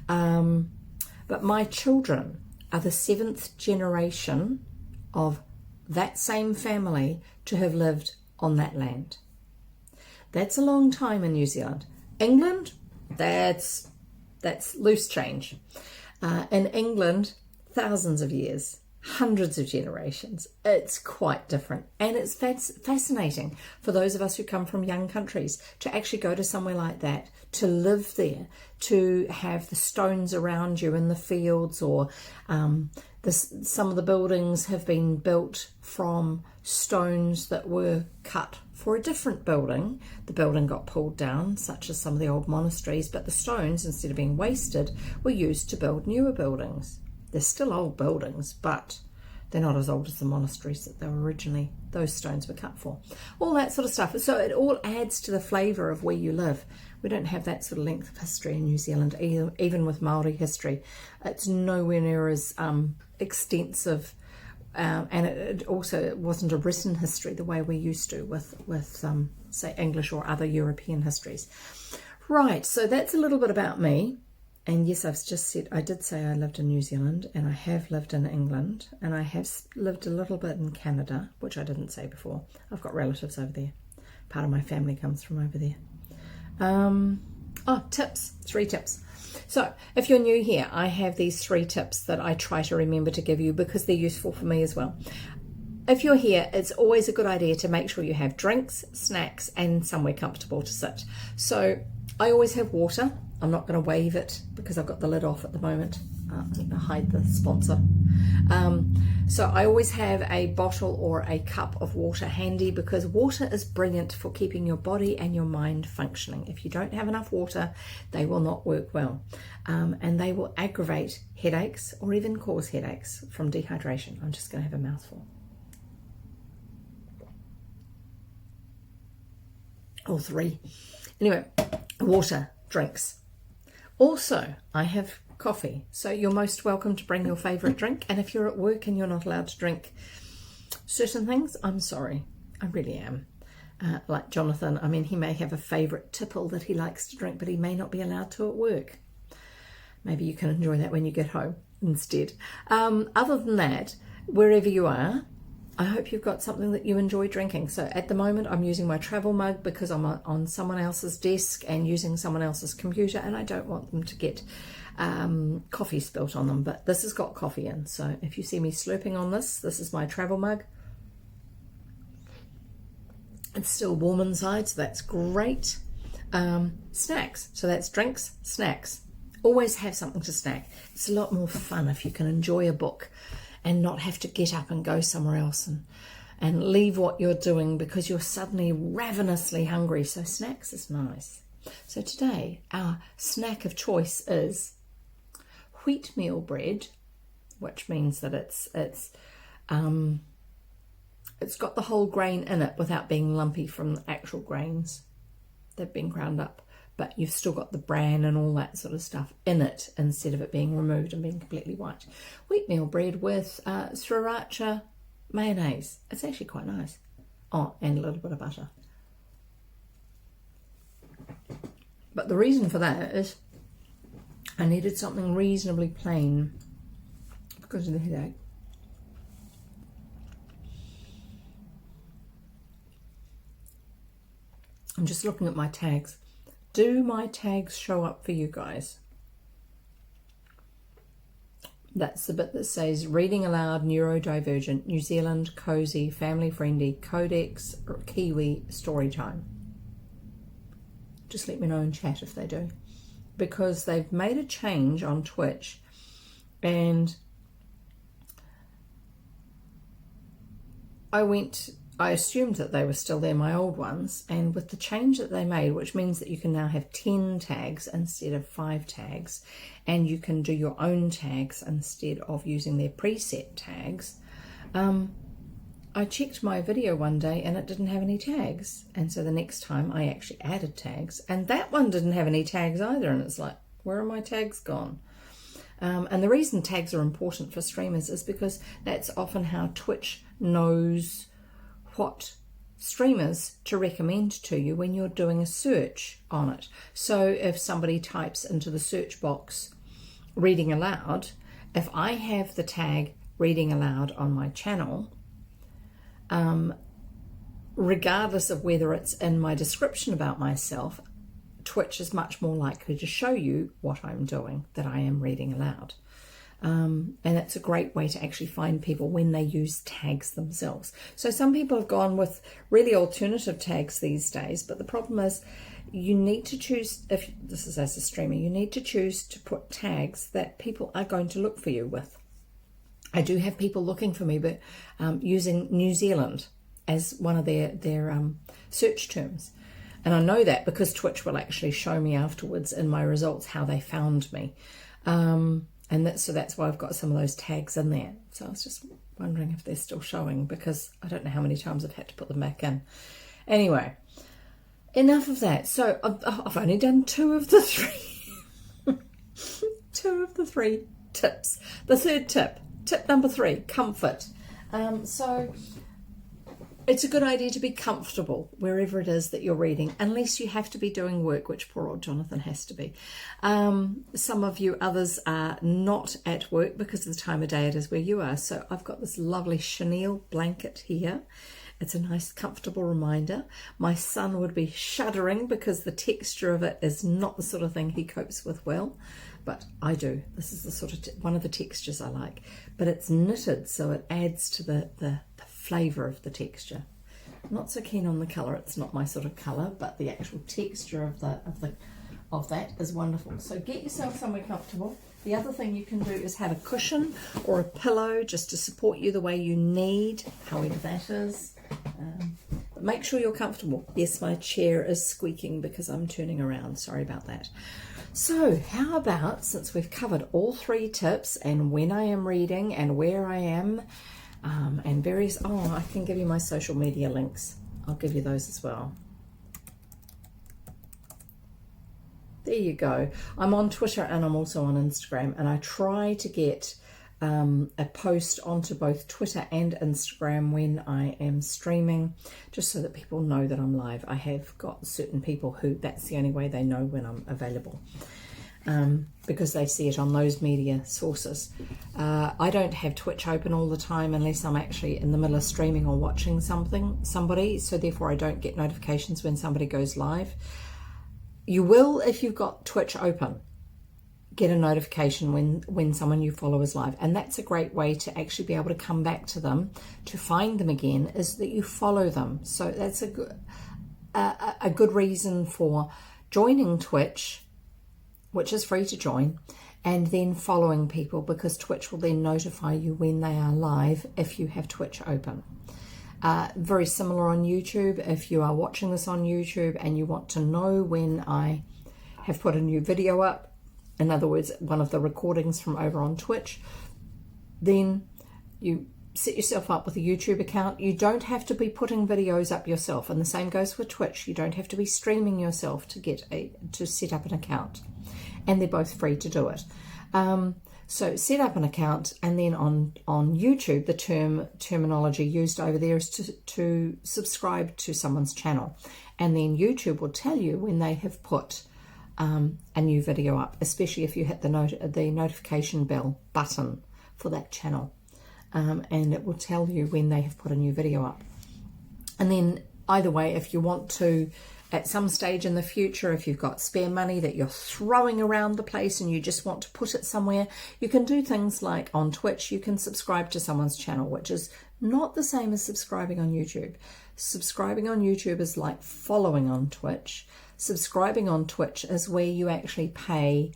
But my children are the 7th generation of that same family to have lived on that land. That's a long time in New Zealand. England, that's loose change. In England, thousands of years, hundreds of generations. It's quite different, and it's fascinating for those of us who come from young countries to actually go to somewhere like that, to live there, to have the stones around you in the fields, or some of the buildings have been built from stones that were cut for a different building. The building got pulled down, such as some of the old monasteries, but the stones, instead of being wasted, were used to build newer buildings. They're still old buildings, but they're not as old as the monasteries that they were originally, those stones were cut for. All that sort of stuff. So it all adds to the flavour of where you live. We don't have that sort of length of history in New Zealand, even with Māori history. It's nowhere near as extensive, and it wasn't a written history the way we used to with say, English or other European histories. Right, so that's a little bit about me. And yes, I've just said, I did say I lived in New Zealand, and I have lived in England, and I have lived a little bit in Canada, which I didn't say before. I've got relatives over there. Part of my family comes from over there. Tips, 3 tips. So if you're new here, I have these 3 tips that I try to remember to give you because they're useful for me as well. If you're here, it's always a good idea to make sure you have drinks, snacks, and somewhere comfortable to sit. So I always have water. I'm not going to wave it because I've got the lid off at the moment. I'm going to hide the sponsor. So I always have a bottle or a cup of water handy, because water is brilliant for keeping your body and your mind functioning. If you don't have enough water, they will not work well. And they will aggravate headaches or even cause headaches from dehydration. I'm just going to have a mouthful. Or 3. Anyway, water, drinks. Also, I have coffee, so you're most welcome to bring your favourite drink. And if you're at work and you're not allowed to drink certain things, I'm sorry, I really am. Like Jonathan, I mean, he may have a favourite tipple that he likes to drink, but he may not be allowed to at work. Maybe you can enjoy that when you get home instead. Other than that, wherever you are, I hope you've got something that you enjoy drinking. So at the moment I'm using my travel mug because I'm on someone else's desk and using someone else's computer, and I don't want them to get coffee spilt on them, but this has got coffee in. So if you see me slurping on this is my travel mug. It's still warm inside, so that's great. Snacks, so that's drinks, snacks. Always have something to snack. It's a lot more fun if you can enjoy a book and not have to get up and go somewhere else and leave what you're doing because you're suddenly ravenously hungry. So snacks is nice. So today our snack of choice is wheatmeal bread, which means that it's got the whole grain in it without being lumpy from the actual grains. They've been ground up, but you've still got the bran and all that sort of stuff in it instead of it being removed and being completely white. Wheatmeal bread with sriracha mayonnaise. It's actually quite nice. Oh, and a little bit of butter. But the reason for that is I needed something reasonably plain because of the headache. I'm just looking at my tags. Do my tags show up for you guys? That's the bit that says reading aloud, neurodivergent, New Zealand, cozy, family friendly, codex, or Kiwi, story time. Just let me know in chat if they do. Because they've made a change on Twitch, and I assumed that they were still there, my old ones, and with the change that they made, which means that you can now have 10 tags instead of 5 tags, and you can do your own tags instead of using their preset tags, I checked my video one day and it didn't have any tags, and so the next time I actually added tags, and that one didn't have any tags either, and it's like, where are my tags gone? And the reason tags are important for streamers is because that's often how Twitch knows what streamers to recommend to you when you're doing a search on it. So if somebody types into the search box reading aloud, if I have the tag reading aloud on my channel, regardless of whether it's in my description about myself, Twitch is much more likely to show you what I'm doing, that I am reading aloud. And it's a great way to actually find people when they use tags themselves. So some people have gone with really alternative tags these days, but the problem is you need to choose, if this is as a streamer, you need to choose to put tags that people are going to look for you with. I do have people looking for me, but using New Zealand as one of their search terms. And I know that because Twitch will actually show me afterwards in my results how they found me. And that's why I've got some of those tags in there. So I was just wondering if they're still showing, because I don't know how many times I've had to put them back in. Anyway, enough of that. So I've only done 2 of the 3. 2 of the 3 tips. The third tip number 3, comfort. So it's a good idea to be comfortable wherever it is that you're reading, unless you have to be doing work, which poor old Jonathan has to be. Some of you others are not at work because of the time of day it is where you are. So I've got this lovely chenille blanket here. It's a nice comfortable reminder. My son would be shuddering because the texture of it is not the sort of thing he copes with well, but I do. This is the sort of one of the textures I like, but it's knitted, so it adds to the flavour of the texture. I'm not so keen on the colour. It's not my sort of colour, but the actual texture of that is wonderful. So get yourself somewhere comfortable. The other thing you can do is have a cushion or a pillow just to support you the way you need, however that is. But make sure you're comfortable. Yes, my chair is squeaking because I'm turning around. Sorry about that. So how about, since we've covered all 3 tips and when I am reading and where I am, and various, I can give you my social media links. I'll give you those as well. There you go. I'm on Twitter and I'm also on Instagram, and I try to get a post onto both Twitter and Instagram when I am streaming, just so that people know that I'm live. I have got certain people who that's the only way they know when I'm available. because they see it on those media sources. I don't have Twitch open all the time unless I'm actually in the middle of streaming or watching somebody, so therefore I don't get notifications when somebody goes live. You will, if you've got Twitch open, get a notification when someone you follow is live, and that's a great way to actually be able to come back to them, to find them again, is that you follow them. So that's a good reason for joining Twitch, which is free to join, and then following people, because Twitch will then notify you when they are live if you have Twitch open. Very similar on YouTube. If you are watching this on YouTube and you want to know when I have put a new video up, in other words, one of the recordings from over on Twitch, then you set yourself up with a YouTube account. You don't have to be putting videos up yourself, and the same goes with Twitch. You don't have to be streaming yourself to set up an account, and they're both free to do it. So set up an account, and then on YouTube, the terminology used over there is to subscribe to someone's channel, and then YouTube will tell you when they have put a new video up, especially if you hit the notification bell button for that channel, and it will tell you when they have put a new video up. And then either way, if you want to, at some stage in the future, if you've got spare money that you're throwing around the place and you just want to put it somewhere, you can do things like on Twitch, you can subscribe to someone's channel, which is not the same as subscribing on YouTube. Subscribing on YouTube is like following on Twitch. Subscribing on Twitch is where you actually pay,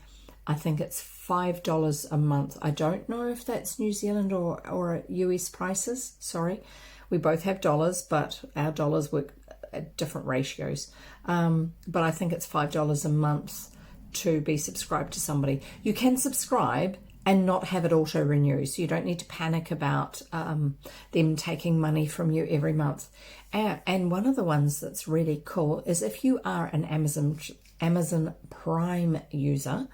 I think it's $5 a month. I don't know if that's New Zealand or US prices. Sorry, we both have dollars, but our dollars work at different ratios. But I think it's $5 a month to be subscribed to somebody. You can subscribe and not have it auto renew, so you don't need to panic about them taking money from you every month. And one of the ones that's really cool is if you are an Amazon Prime user.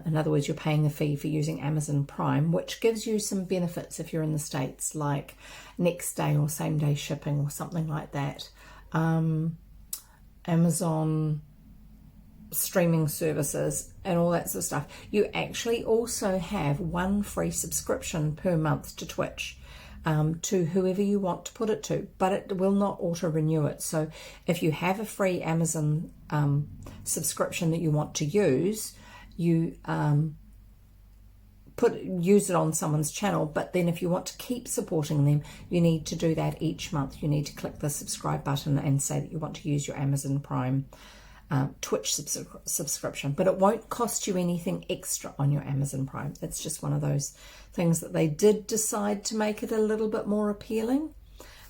In other words, you're paying a fee for using Amazon Prime, which gives you some benefits if you're in the States, like next day or same day shipping or something like that. Amazon streaming services and all that sort of stuff. You actually also have one free subscription per month to Twitch, to whoever you want to put it to, but it will not auto renew it. So if you have a free Amazon subscription that you want to use, you use it on someone's channel, but then if you want to keep supporting them, you need to do that each month. You need to click the subscribe button and say that you want to use your Amazon Prime Twitch subscription, but it won't cost you anything extra on your Amazon Prime. It's just one of those things that they did decide to make it a little bit more appealing,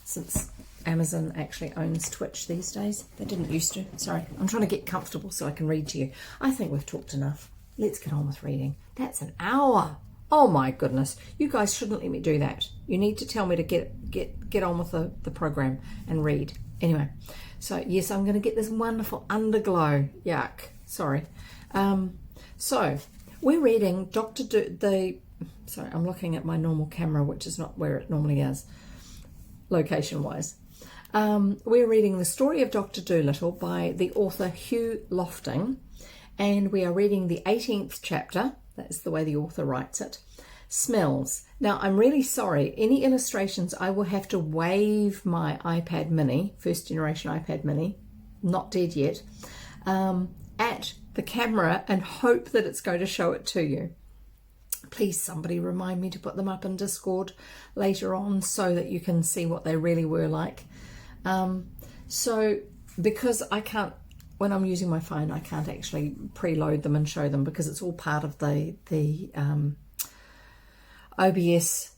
since Amazon actually owns Twitch these days. They didn't used to. Sorry, I'm trying to get comfortable so I can read to you. I think we've talked enough. Let's get on with reading. That's an hour. Oh my goodness. You guys shouldn't let me do that. You need to tell me to get on with the program and read. Anyway, so yes, I'm going to get this wonderful underglow. Yuck. Sorry. So we're reading sorry, I'm looking at my normal camera, which is not where it normally is, location-wise. We're reading The Story of Dr. Dolittle by the author Hugh Lofting, and we are reading the 18th chapter. That's the way the author writes it. Smells. Now, I'm really sorry. Any illustrations, I will have to wave my iPad mini, first generation iPad mini, not dead yet, at the camera and hope that it's going to show it to you. Please, somebody remind me to put them up in Discord later on so that you can see what they really were like. So because I can't, when I'm using my phone, I can't actually preload them and show them because it's all part of the OBS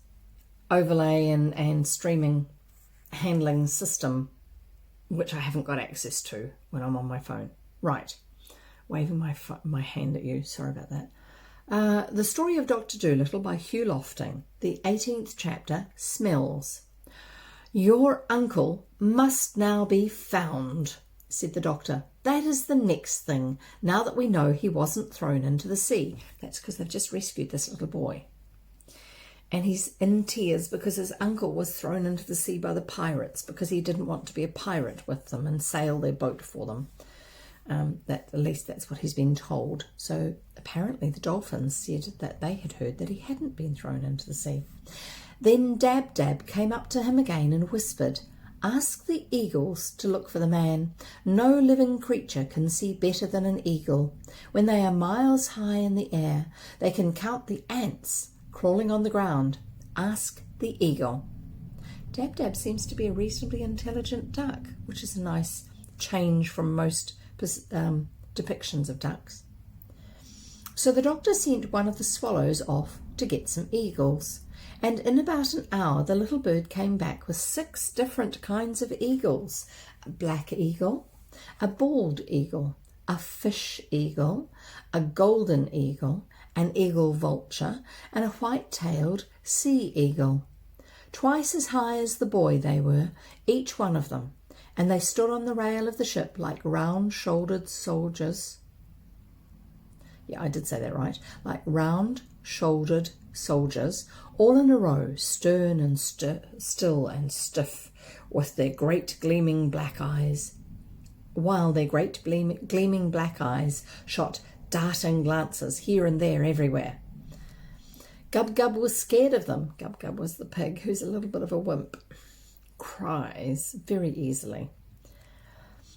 overlay and streaming handling system, which I haven't got access to when I'm on my phone. Right, waving my hand at you, sorry about that. The Story of Dr. Dolittle by Hugh Lofting, the 18th chapter, Smells. Your uncle must now be found, said the doctor. That is the next thing, now that we know he wasn't thrown into the sea. That's because they've just rescued this little boy. And he's in tears because his uncle was thrown into the sea by the pirates because he didn't want to be a pirate with them and sail their boat for them. At least that's what he's been told. So apparently the dolphins said that they had heard that he hadn't been thrown into the sea. Then Dab Dab came up to him again and whispered, "Ask the eagles to look for the man. No living creature can see better than an eagle. When they are miles high in the air, they can count the ants crawling on the ground. Ask the eagle." Dab Dab seems to be a reasonably intelligent duck, which is a nice change from most depictions of ducks. So the doctor sent one of the swallows off to get some eagles, and in about an hour the little bird came back with 6 different kinds of eagles: a black eagle, a bald eagle, a fish eagle, a golden eagle, an eagle vulture, and a white-tailed sea eagle. Twice as high as the boy they were, each one of them, and they stood on the rail of the ship like round-shouldered soldiers. Yeah, I did say that right. Like round-shouldered soldiers, all in a row, stern and still and stiff, with their great gleaming black eyes, while their great gleaming black eyes shot darting glances here and there everywhere. Gub Gub was scared of them. Gub Gub was the pig, who's a little bit of a wimp. Cries very easily.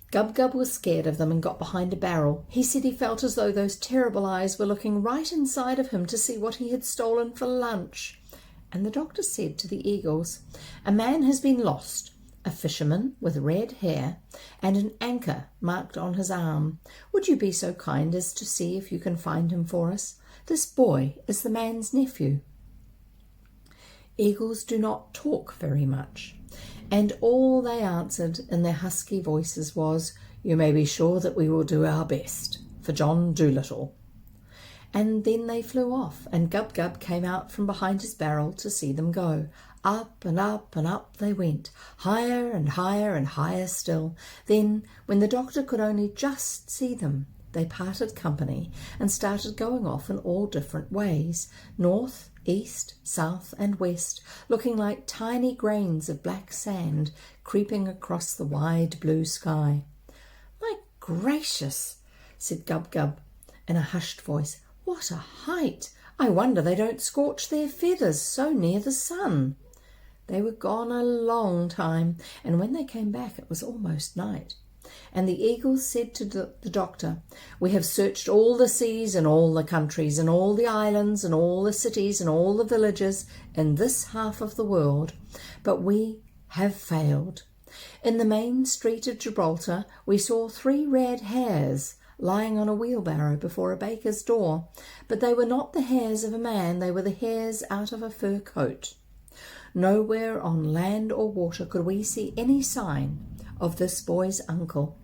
Gub Gub was scared of them and got behind a barrel. He said he felt as though those terrible eyes were looking right inside of him to see what he had stolen for lunch. And the doctor said to the eagles, "A man has been lost, a fisherman with red hair and an anchor marked on his arm. Would you be so kind as to see if you can find him for us? This boy is the man's nephew." Eagles do not talk very much, and all they answered in their husky voices was, "You may be sure that we will do our best for John Dolittle." And then they flew off, and Gub Gub came out from behind his barrel to see them go. Up and up and up they went, higher and higher and higher still. Then, when the doctor could only just see them, they parted company and started going off in all different ways, north, east, south and west, looking like tiny grains of black sand creeping across the wide blue sky. "My gracious," said Gub Gub in a hushed voice, "what a height! I wonder they don't scorch their feathers so near the sun." They were gone a long time, and when they came back it was almost night. And the eagles said to the doctor, "We have searched all the seas and all the countries and all the islands and all the cities and all the villages in this half of the world, but we have failed. In the main street of Gibraltar we saw 3 red hares lying on a wheelbarrow before a baker's door, but they were not the hairs of a man, they were the hairs out of a fur coat. Nowhere on land or water could we see any sign of this boy's uncle.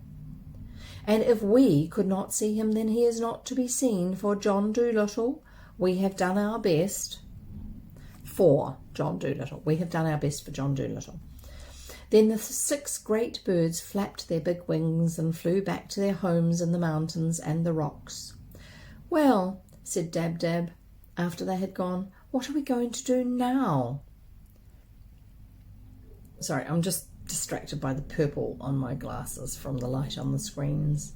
And if we could not see him, then he is not to be seen for John Dolittle. We have done our best for John Dolittle. We have done our best for John Dolittle." Then the 6 great birds flapped their big wings and flew back to their homes in the mountains and the rocks. "Well," said Dab Dab, after they had gone, "what are we going to do now?" Sorry, I'm just distracted by the purple on my glasses from the light on the screens.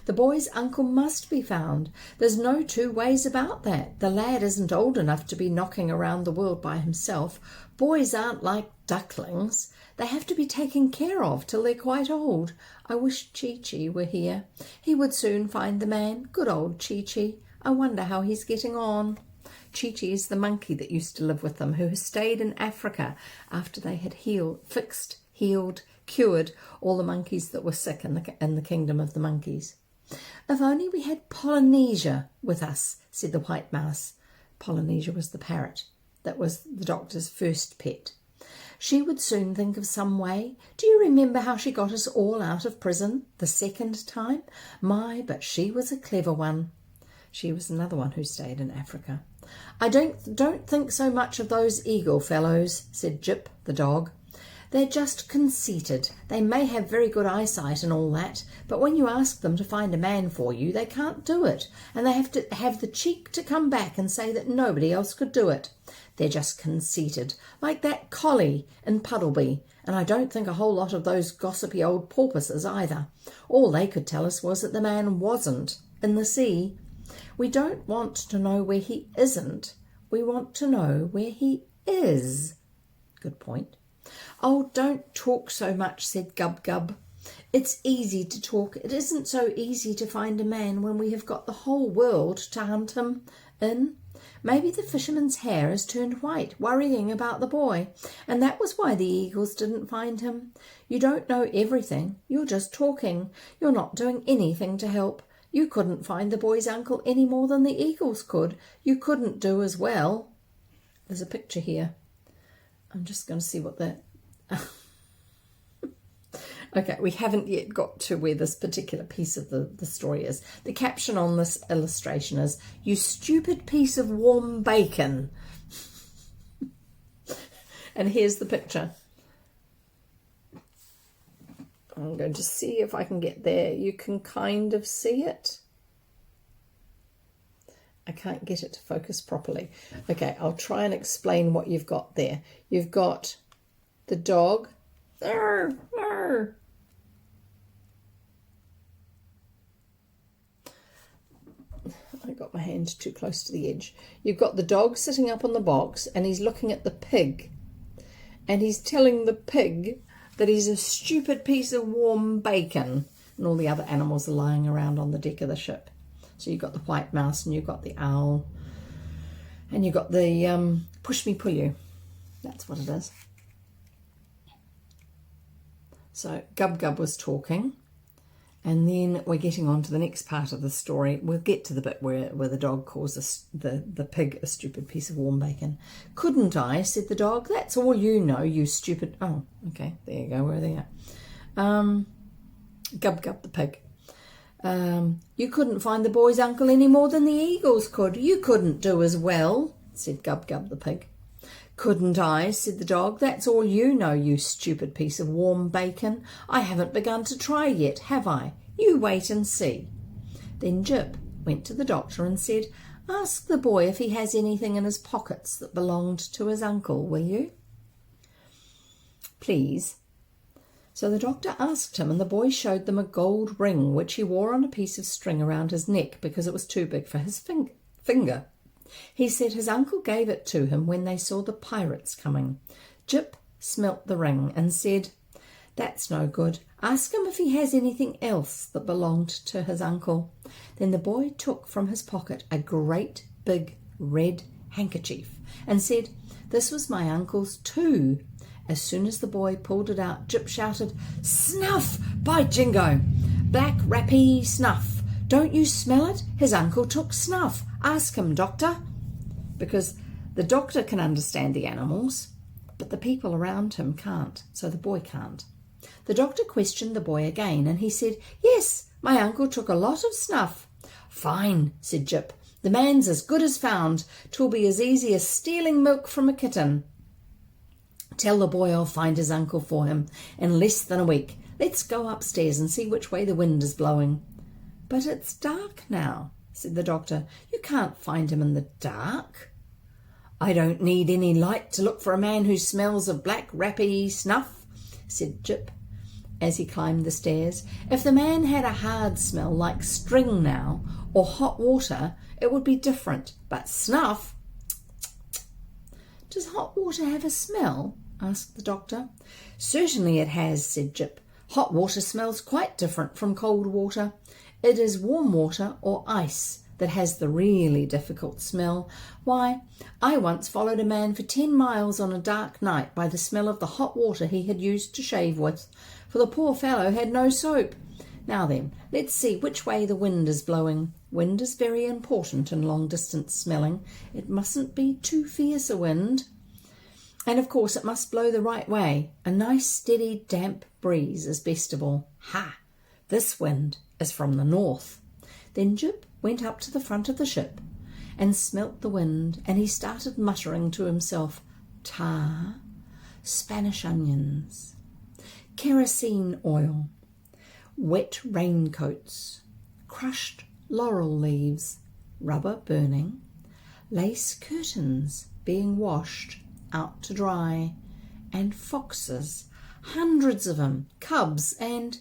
"The boy's uncle must be found. There's no 2 ways about that. The lad isn't old enough to be knocking around the world by himself. Boys aren't like ducklings. They have to be taken care of till they're quite old. I wish Chi-Chi were here. He would soon find the man. Good old Chi-Chi. I wonder how he's getting on." Chi-Chi is the monkey that used to live with them, who has stayed in Africa after they had healed, cured all the monkeys that were sick in the kingdom of the monkeys. "If only we had Polynesia with us," said the white mouse. Polynesia was the parrot that was the doctor's first pet. "She would soon think of some way. Do you remember how she got us all out of prison the 2nd time? My, but she was a clever one." She was another one who stayed in Africa. "I don't think so much of those eagle fellows," said Jip the dog. They're just conceited. They may have very good eyesight and all that, but when you ask them to find a man for you, they can't do it, and they have to have the cheek to come back and say that nobody else could do it. They're just conceited, like that collie in Puddleby, and I don't think a whole lot of those gossipy old porpoises either. All they could tell us was that the man wasn't in the sea. We don't want to know where he isn't. We want to know where he is. Good point. Oh, don't talk so much, said Gub Gub. It's easy to talk. It isn't so easy to find a man when we have got the whole world to hunt him in. Maybe the fisherman's hair has turned white, worrying about the boy, and that was why the eagles didn't find him. You don't know everything. You're just talking. You're not doing anything to help. You couldn't find the boy's uncle any more than the eagles could. You couldn't do as well. There's a picture here. I'm just going to see what that... Okay, we haven't yet got to where this particular piece of the story is. The caption on this illustration is, "You stupid piece of warm bacon." And here's the picture. I'm going to see if I can get there. You can kind of see it. I can't get it to focus properly. Okay, I'll try and explain what you've got there. You've got the dog. Arr, arr. I got my hand too close to the edge. You've got the dog sitting up on the box and he's looking at the pig. And he's telling the pig that he's a stupid piece of warm bacon. And all the other animals are lying around on the deck of the ship. So you've got the white mouse and you've got the owl. And you've got the push me pull you. That's what it is. So Gub Gub was talking. And then we're getting on to the next part of the story. We'll get to the bit where the dog calls the pig a stupid piece of warm bacon. "Couldn't I?" said the dog. "That's all you know, you stupid..." Oh, okay, there you go, where are they at? Gub Gub the pig. "You couldn't find the boy's uncle any more than the eagles could. You couldn't do as well," said Gub Gub the pig. "Couldn't I?" said the dog. "That's all you know, you stupid piece of warm bacon. I haven't begun to try yet, have I? You wait and see." Then Jip went to the doctor and said, "Ask the boy if he has anything in his pockets that belonged to his uncle, will you? Please." So the doctor asked him, and the boy showed them a gold ring which he wore on a piece of string around his neck because it was too big for his finger. He said his uncle gave it to him when they saw the pirates coming. Jip smelt the ring and said, "That's no good. Ask him if he has anything else that belonged to his uncle." Then the boy took from his pocket a great big red handkerchief and said, "This was my uncle's too." As soon as the boy pulled it out, Jip shouted, "Snuff, by jingo! Black rappy snuff. Don't you smell it? His uncle took snuff. Ask him, doctor." Because the doctor can understand the animals, but the people around him can't, so the boy can't. The doctor questioned the boy again, and he said, "Yes, my uncle took a lot of snuff." "Fine," said Jip. "The man's as good as found. 'Twill be as easy as stealing milk from a kitten. Tell the boy I'll find his uncle for him in less than a week. Let's go upstairs and see which way the wind is blowing." "But it's dark now," said the doctor. "You can't find him in the dark." "I don't need any light to look for a man who smells of black rappy snuff," said Jip as he climbed the stairs. "If the man had a hard smell like string now, or hot water, it would be different. But snuff..." "Does hot water have a smell?" asked the doctor. "Certainly it has," said Jip. "Hot water smells quite different from cold water. It is warm water or ice that has the really difficult smell. Why, I once followed a man for 10 miles on a dark night by the smell of the hot water he had used to shave with, for the poor fellow had no soap. Now then, let's see which way the wind is blowing. Wind is very important in long-distance smelling. It mustn't be too fierce a wind. And of course it must blow the right way. A nice steady damp breeze is best of all. Ha! This wind is from the north." Then Jip went up to the front of the ship and smelt the wind, and he started muttering to himself, "Ta, Spanish onions, kerosene oil, wet raincoats, crushed laurel leaves, rubber burning, lace curtains being washed out to dry, and foxes, hundreds of them, cubs, and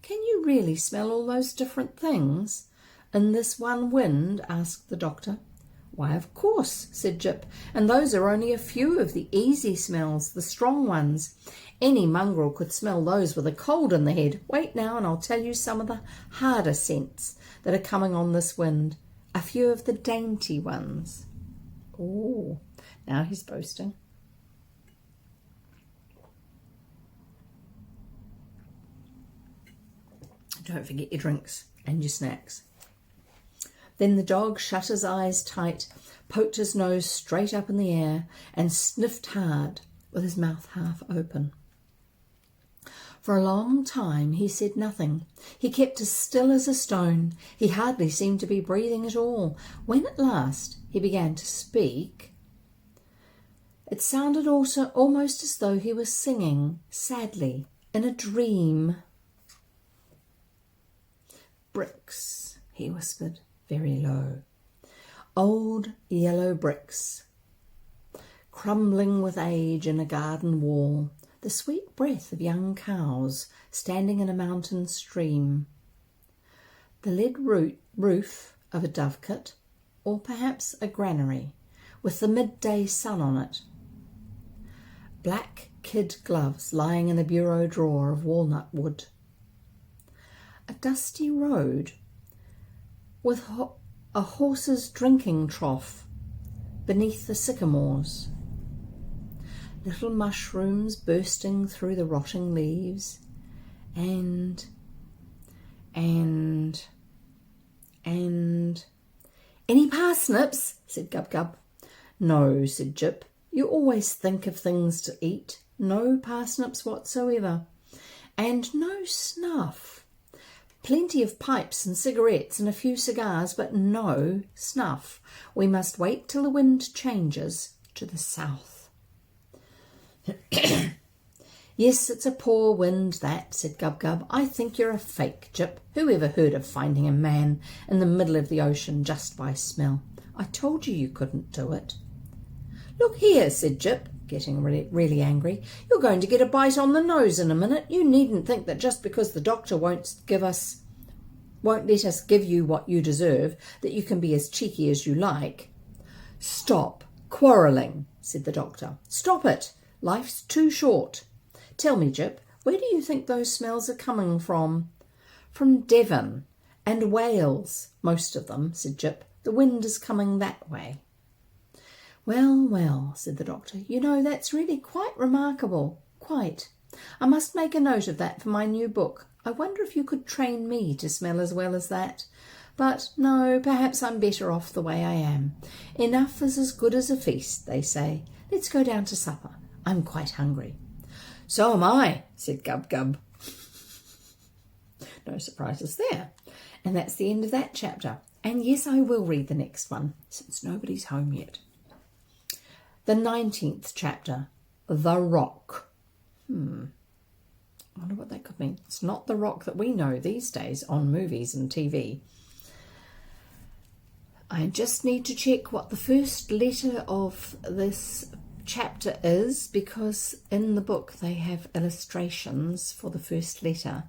can you really smell all those different things in this one wind? Asked the doctor. Why, of course, said Jip, and those are only a few of the easy smells, the strong ones. Any mongrel could smell those with a cold in the head. Wait now, and I'll tell you some of the harder scents that are coming on this wind, a few of the dainty ones. Oh, now he's boasting. Don't forget your drinks and your snacks. Then the dog shut his eyes tight, poked his nose straight up in the air, and sniffed hard with his mouth half open. For a long time he said nothing. He kept as still as a stone. He hardly seemed to be breathing at all. When at last he began to speak, it sounded also almost as though he was singing sadly in a dream. Bricks, he whispered very low. Old yellow bricks, crumbling with age in a garden wall, the sweet breath of young cows standing in a mountain stream, the lead roof of a dovecot, or perhaps a granary, with the midday sun on it, black kid gloves lying in a bureau drawer of walnut wood, a dusty road with a horse's drinking trough beneath the sycamores, little mushrooms bursting through the rotting leaves, and any parsnips? Said Gub-Gub. No, said Jip. You always think of things to eat. No parsnips whatsoever. And no snuff. Plenty of pipes and cigarettes and a few cigars, but no snuff. We must wait till the wind changes to the south. Yes, it's a poor wind, that, said Gub-Gub. I think you're a fake, Jip. Who ever heard of finding a man in the middle of the ocean just by smell? I told you couldn't do it. Look here, said Jip, getting really angry. You're going to get a bite on the nose in a minute. You needn't think that just because the doctor won't let us give you what you deserve, that you can be as cheeky as you like. Stop quarrelling, said the doctor. Stop it. Life's too short. Tell me, Jip, where do you think those smells are coming from? From Devon and Wales, most of them, said Jip. The wind is coming that way. Well, well, said the doctor, you know, that's really quite remarkable, quite. I must make a note of that for my new book. I wonder if you could train me to smell as well as that. But no, perhaps I'm better off the way I am. Enough is as good as a feast, they say. Let's go down to supper. I'm quite hungry. So am I, said Gub-Gub. No surprises there. And that's the end of that chapter. And yes, I will read the next one, since nobody's home yet. The 19th chapter, The Rock. I wonder what that could mean. It's not the rock that we know these days on movies and TV. I just need to check what the first letter of this chapter is, because in the book they have illustrations for the first letter,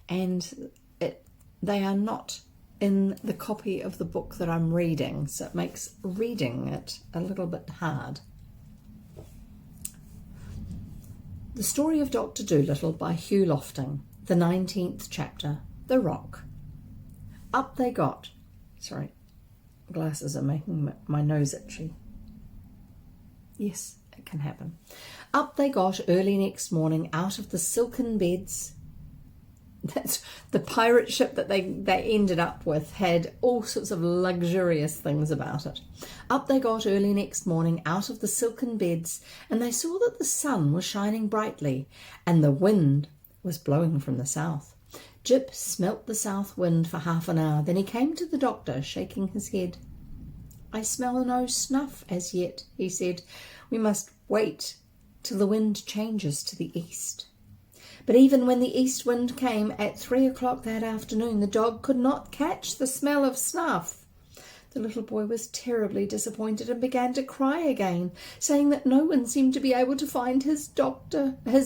and they are not in the copy of the book that I'm reading, so it makes reading it a little bit hard. The Story of Dr. Dolittle by Hugh Lofting, the 19th chapter, The Rock. Up they got. Sorry, glasses are making my nose itchy. Yes, it can happen. Up they got early next morning out of the silken beds. That's the pirate ship that they ended up with, had all sorts of luxurious things about it. Up they got early next morning out of the silken beds, and they saw that the sun was shining brightly, and the wind was blowing from the south. Jip smelt the south wind for half an hour, then he came to the doctor, shaking his head. I smell no snuff as yet, he said. We must wait till the wind changes to the east. But even when the east wind came at 3 o'clock that afternoon, the dog could not catch the smell of snuff. The little boy was terribly disappointed and began to cry again, saying that no one seemed to be able to find his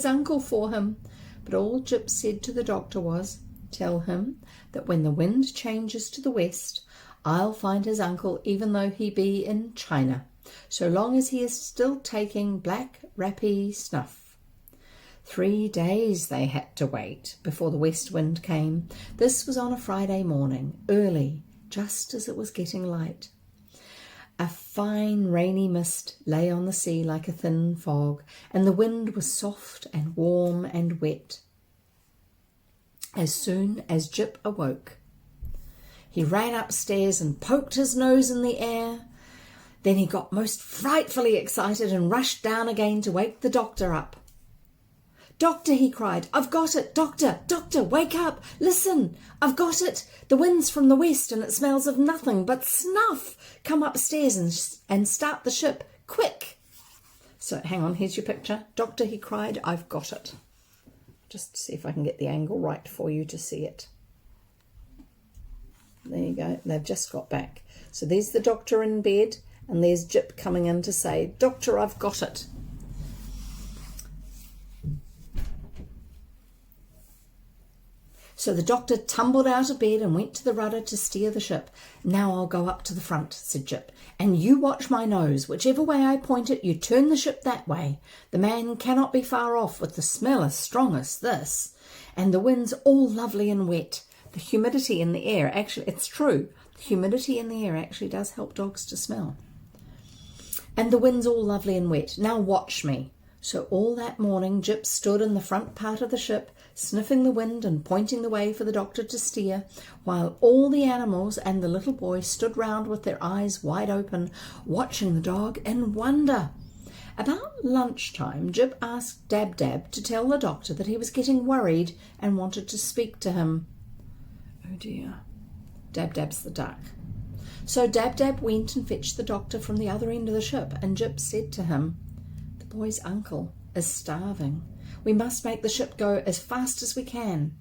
uncle for him. But all Jip said to the doctor was, "Tell him that when the wind changes to the west, I'll find his uncle even though he be in China, so long as he is still taking black rappy snuff." 3 days they had to wait before the west wind came. This was on a Friday morning, early, just as it was getting light. A fine rainy mist lay on the sea like a thin fog, and the wind was soft and warm and wet. As soon as Jip awoke, he ran upstairs and poked his nose in the air. Then he got most frightfully excited and rushed down again to wake the doctor up. "Doctor," he cried, "I've got it! Doctor, doctor, wake up! Listen, I've got it! The wind's from the west and it smells of nothing but snuff! Come upstairs and start the ship, quick!" So hang on, here's your picture. "Doctor," he cried, "I've got it." Just see if I can get the angle right for you to see it. There you go, they've just got back. So there's the doctor in bed, and there's Jip coming in to say, "Doctor, I've got it." So the doctor tumbled out of bed and went to the rudder to steer the ship. "Now I'll go up to the front," said Jip, "and you watch my nose. Whichever way I point it, you turn the ship that way. The man cannot be far off with the smell as strong as this. And the wind's all lovely and wet. The humidity in the air, actually, it's true, the humidity in the air actually does help dogs to smell. And the wind's all lovely and wet. Now watch me." So all that morning Jip stood in the front part of the ship, sniffing the wind and pointing the way for the doctor to steer, while all the animals and the little boy stood round with their eyes wide open, watching the dog in wonder. About lunchtime, Jip asked Dab Dab to tell the doctor that he was getting worried and wanted to speak to him. Oh dear, Dab Dab's the duck. So Dab Dab went and fetched the doctor from the other end of the ship, and Jip said to him, "The boy's uncle is starving. We must make the ship go as fast as we can."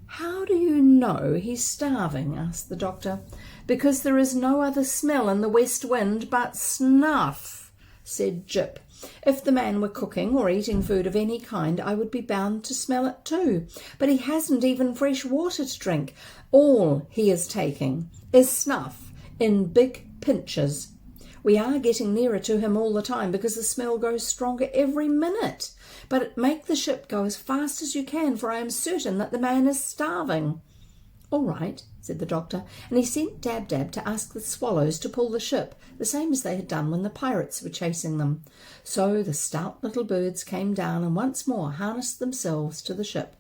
"How do you know he's starving?" asked the doctor. "Because there is no other smell in the west wind but snuff," said Jip. "If the man were cooking or eating food of any kind, I would be bound to smell it too. But he hasn't even fresh water to drink. All he is taking is snuff in big pinches. We are getting nearer to him all the time because the smell grows stronger every minute. But make the ship go as fast as you can, for I am certain that the man is starving." "All right," said the doctor, and he sent Dab Dab to ask the swallows to pull the ship, the same as they had done when the pirates were chasing them. So the stout little birds came down and once more harnessed themselves to the ship.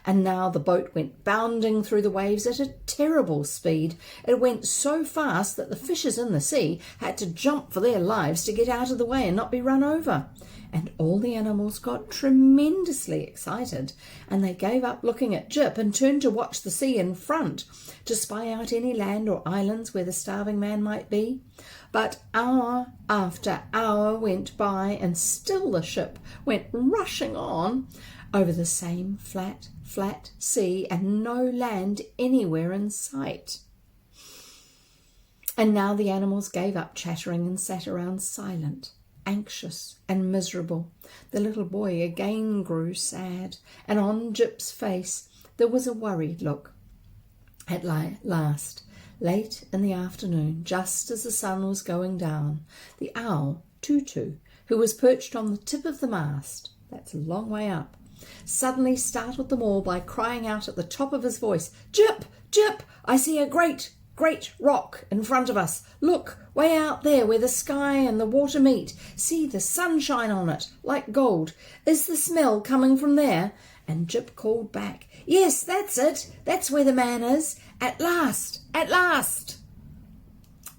And now the boat went bounding through the waves at a terrible speed. It went so fast that the fishes in the sea had to jump for their lives to get out of the way and not be run over. And all the animals got tremendously excited, and they gave up looking at Jip and turned to watch the sea in front, to spy out any land or islands where the starving man might be. But hour after hour went by, and still the ship went rushing on over the same flat sea, and no land anywhere in sight. And now the animals gave up chattering and sat around silent, anxious and miserable. The little boy again grew sad, and on Jip's face there was a worried look. At last, late in the afternoon, just as the sun was going down, the owl, Tutu, who was perched on the tip of the mast, that's a long way up, suddenly startled them all by crying out at the top of his voice, "Jip, Jip, I see a great rock in front of us. Look, way out there where the sky and the water meet. See the sunshine on it, like gold. Is the smell coming from there?" And Jip called back, "Yes, that's it. That's where the man is. At last, at last."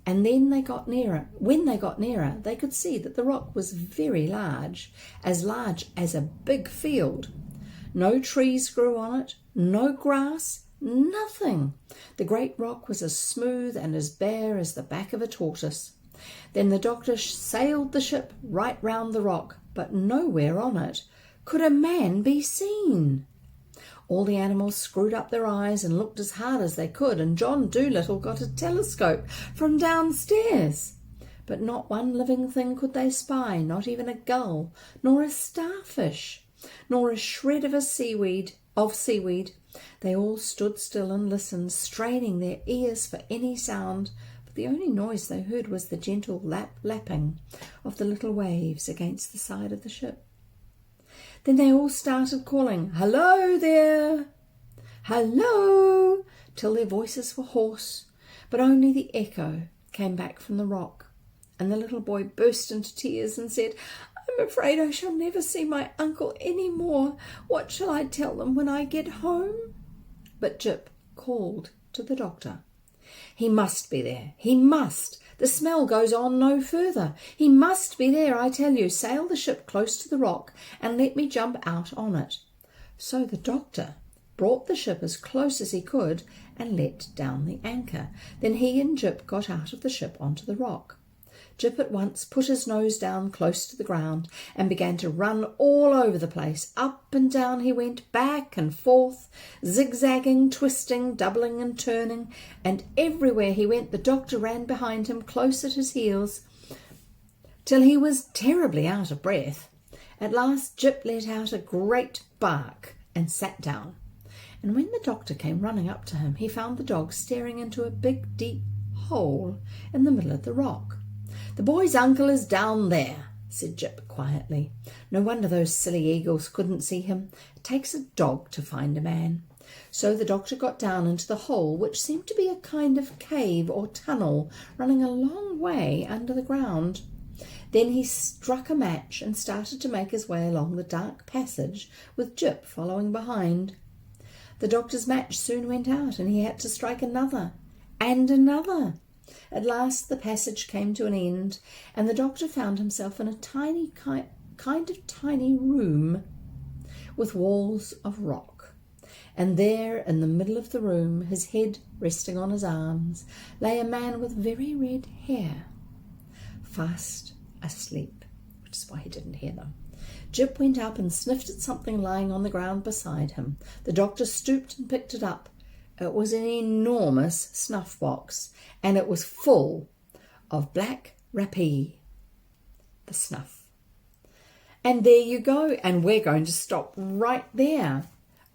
And then they got nearer. When they got nearer, they could see that the rock was very large as a big field. No trees grew on it, no grass, nothing. The great rock was as smooth and as bare as the back of a tortoise. Then the doctor sailed the ship right round the rock, but nowhere on it could a man be seen. All the animals screwed up their eyes and looked as hard as they could, and John Dolittle got a telescope from downstairs. But not one living thing could they spy, not even a gull, nor a starfish, nor a shred of seaweed. They all stood still and listened, straining their ears for any sound, but the only noise they heard was the gentle lapping of the little waves against the side of the ship. Then they all started calling, "Hello there! Hello!" till their voices were hoarse, but only the echo came back from the rock. And the little boy burst into tears and said, "I'm afraid I shall never see my uncle any more. What shall I tell them when I get home?" But Jip called to the doctor. "He must be there. He must. The smell goes on no further. He must be there, I tell you. Sail the ship close to the rock and let me jump out on it." So the doctor brought the ship as close as he could and let down the anchor. Then he and Jip got out of the ship onto the rock. Jip at once put his nose down close to the ground and began to run all over the place. Up and down he went, back and forth, zigzagging, twisting, doubling and turning, and everywhere he went the doctor ran behind him close at his heels till he was terribly out of breath. At last Jip let out a great bark and sat down, and when the doctor came running up to him he found the dog staring into a big deep hole in the middle of the rock. "The boy's uncle is down there," said Jip quietly. "No wonder those silly eagles couldn't see him. It takes a dog to find a man." So the doctor got down into the hole, which seemed to be a kind of cave or tunnel running a long way under the ground. Then he struck a match and started to make his way along the dark passage with Jip following behind. The doctor's match soon went out and he had to strike another and another. At last the passage came to an end, and the doctor found himself in a tiny kind of tiny room with walls of rock. And there in the middle of the room, his head resting on his arms, lay a man with very red hair, fast asleep, which is why he didn't hear them. Jip went up and sniffed at something lying on the ground beside him. The doctor stooped and picked it up. It was an enormous snuff box, and it was full of black rappee, the snuff. And there you go, and we're going to stop right there.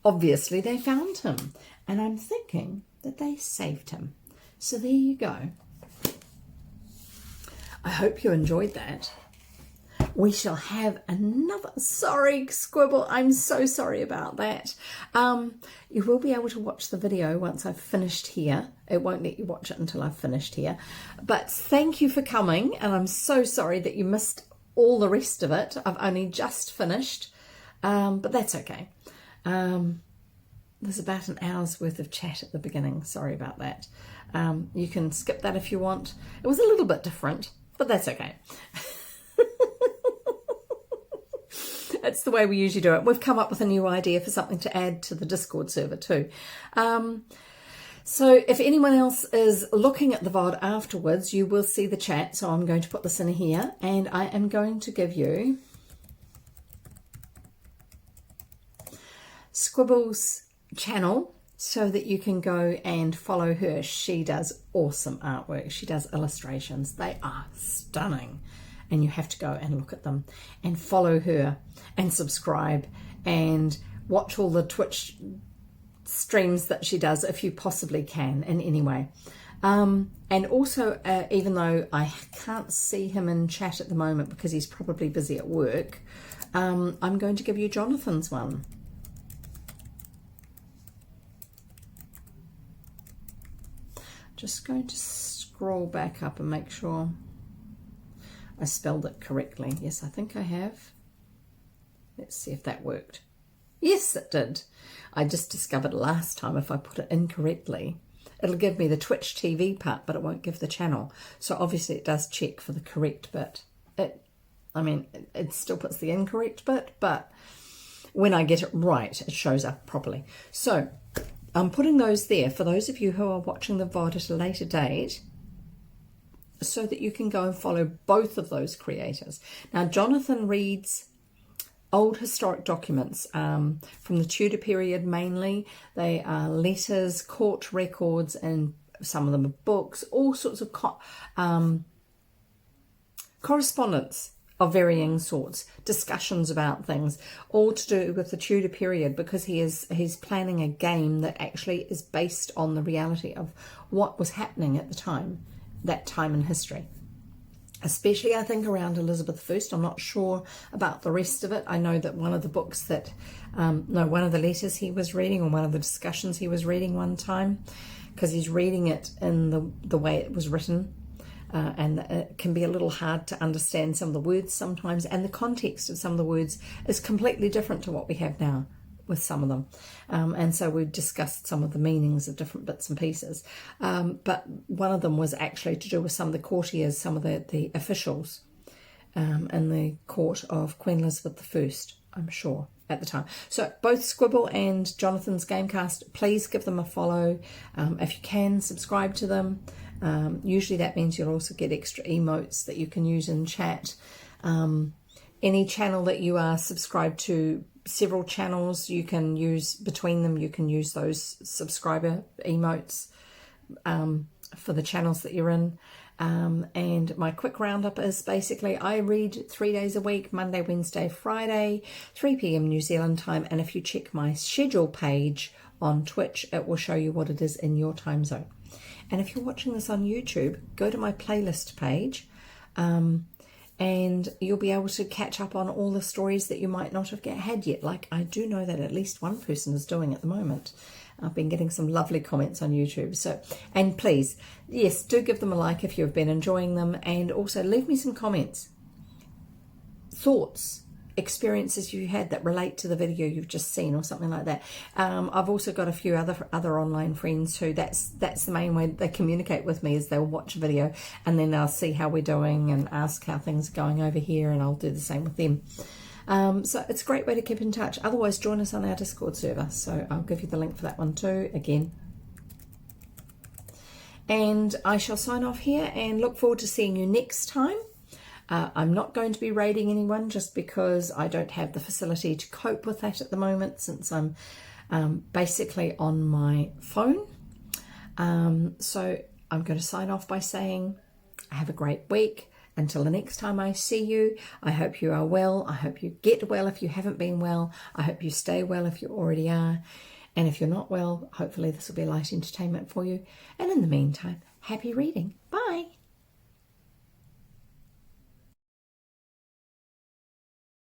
Obviously they found him, and I'm thinking that they saved him. So there you go. I hope you enjoyed that. We shall have another. Sorry, Squibble, I'm so sorry about that. You will be able to watch the video once I've finished here. It won't let you watch it until I've finished here. But thank you for coming, and I'm so sorry that you missed all the rest of it. I've only just finished, but that's okay. There's about an hour's worth of chat at the beginning. Sorry about that. You can skip that if you want. It was a little bit different, but that's okay. It's the way we usually do it. We've come up with a new idea for something to add to the Discord server too. So if anyone else is looking at the VOD afterwards, you will see the chat. So I'm going to put this in here, and I am going to give you Squibble's channel so that you can go and follow her. She does awesome artwork. She does illustrations. They are stunning. And you have to go and look at them and follow her and subscribe and watch all the Twitch streams that she does if you possibly can in any way. And also, even though I can't see him in chat at the moment because he's probably busy at work, I'm going to give you Jonathan's one. Just going to scroll back up and make sure I spelled it correctly. Yes, I think I have. Let's see if that worked. Yes, it did. I just discovered last time if I put it incorrectly, it'll give me the Twitch TV part, but it won't give the channel. So obviously it does check for the correct bit. It still puts the incorrect bit, but when I get it right, it shows up properly. So I'm putting those there for those of you who are watching the VOD at a later date, so that you can go and follow both of those creators. Now, Jonathan reads old historic documents from the Tudor period mainly. They are letters, court records, and some of them are books, all sorts of correspondence of varying sorts, discussions about things, all to do with the Tudor period, because he's planning a game that actually is based on the reality of what was happening at the time, that time in history. Especially, I think, around Elizabeth I. I'm not sure about the rest of it. I know that one of the books that, one of the letters he was reading, or one of the discussions he was reading one time, because he's reading it in the way it was written, and it can be a little hard to understand some of the words sometimes, and the context of some of the words is completely different to what we have now with some of them. And so we discussed some of the meanings of different bits and pieces. But one of them was actually to do with some of the courtiers, some of the officials in the court of Queen Elizabeth I, I'm sure, at the time. So both Squibble and Jonathan's Gamecast, please give them a follow. If you can, subscribe to them. Usually that means you'll also get extra emotes that you can use in chat. Any channel that you are subscribed to, several channels you can use between them, you can use those subscriber emotes for the channels that you're in. And my quick roundup is basically I read 3 days a week, Monday, Wednesday, Friday, 3 p.m. New Zealand time. And if you check my schedule page on Twitch, it will show you what it is in your time zone. And if you're watching this on YouTube, go to my playlist page, and you'll be able to catch up on all the stories that you might not have had yet. Like I do know that at least one person is doing at the moment. I've been getting some lovely comments on YouTube. So, and please, yes, do give them a like if you've been enjoying them, and also leave me some comments, thoughts, experiences you had that relate to the video you've just seen, or something like that. I've also got a few other online friends who that's the main way they communicate with me, is they'll watch a video and then they'll see how we're doing and ask how things are going over here, and I'll do the same with them. So it's a great way to keep in touch. Otherwise, join us on our Discord server, so I'll give you the link for that one too again. And I shall sign off here and look forward to seeing you next time. I'm not going to be raiding anyone, just because I don't have the facility to cope with that at the moment, since I'm basically on my phone. So I'm going to sign off by saying have a great week. Until the next time I see you, I hope you are well. I hope you get well if you haven't been well. I hope you stay well if you already are. And if you're not well, hopefully this will be light entertainment for you. And in the meantime, happy reading. Bye.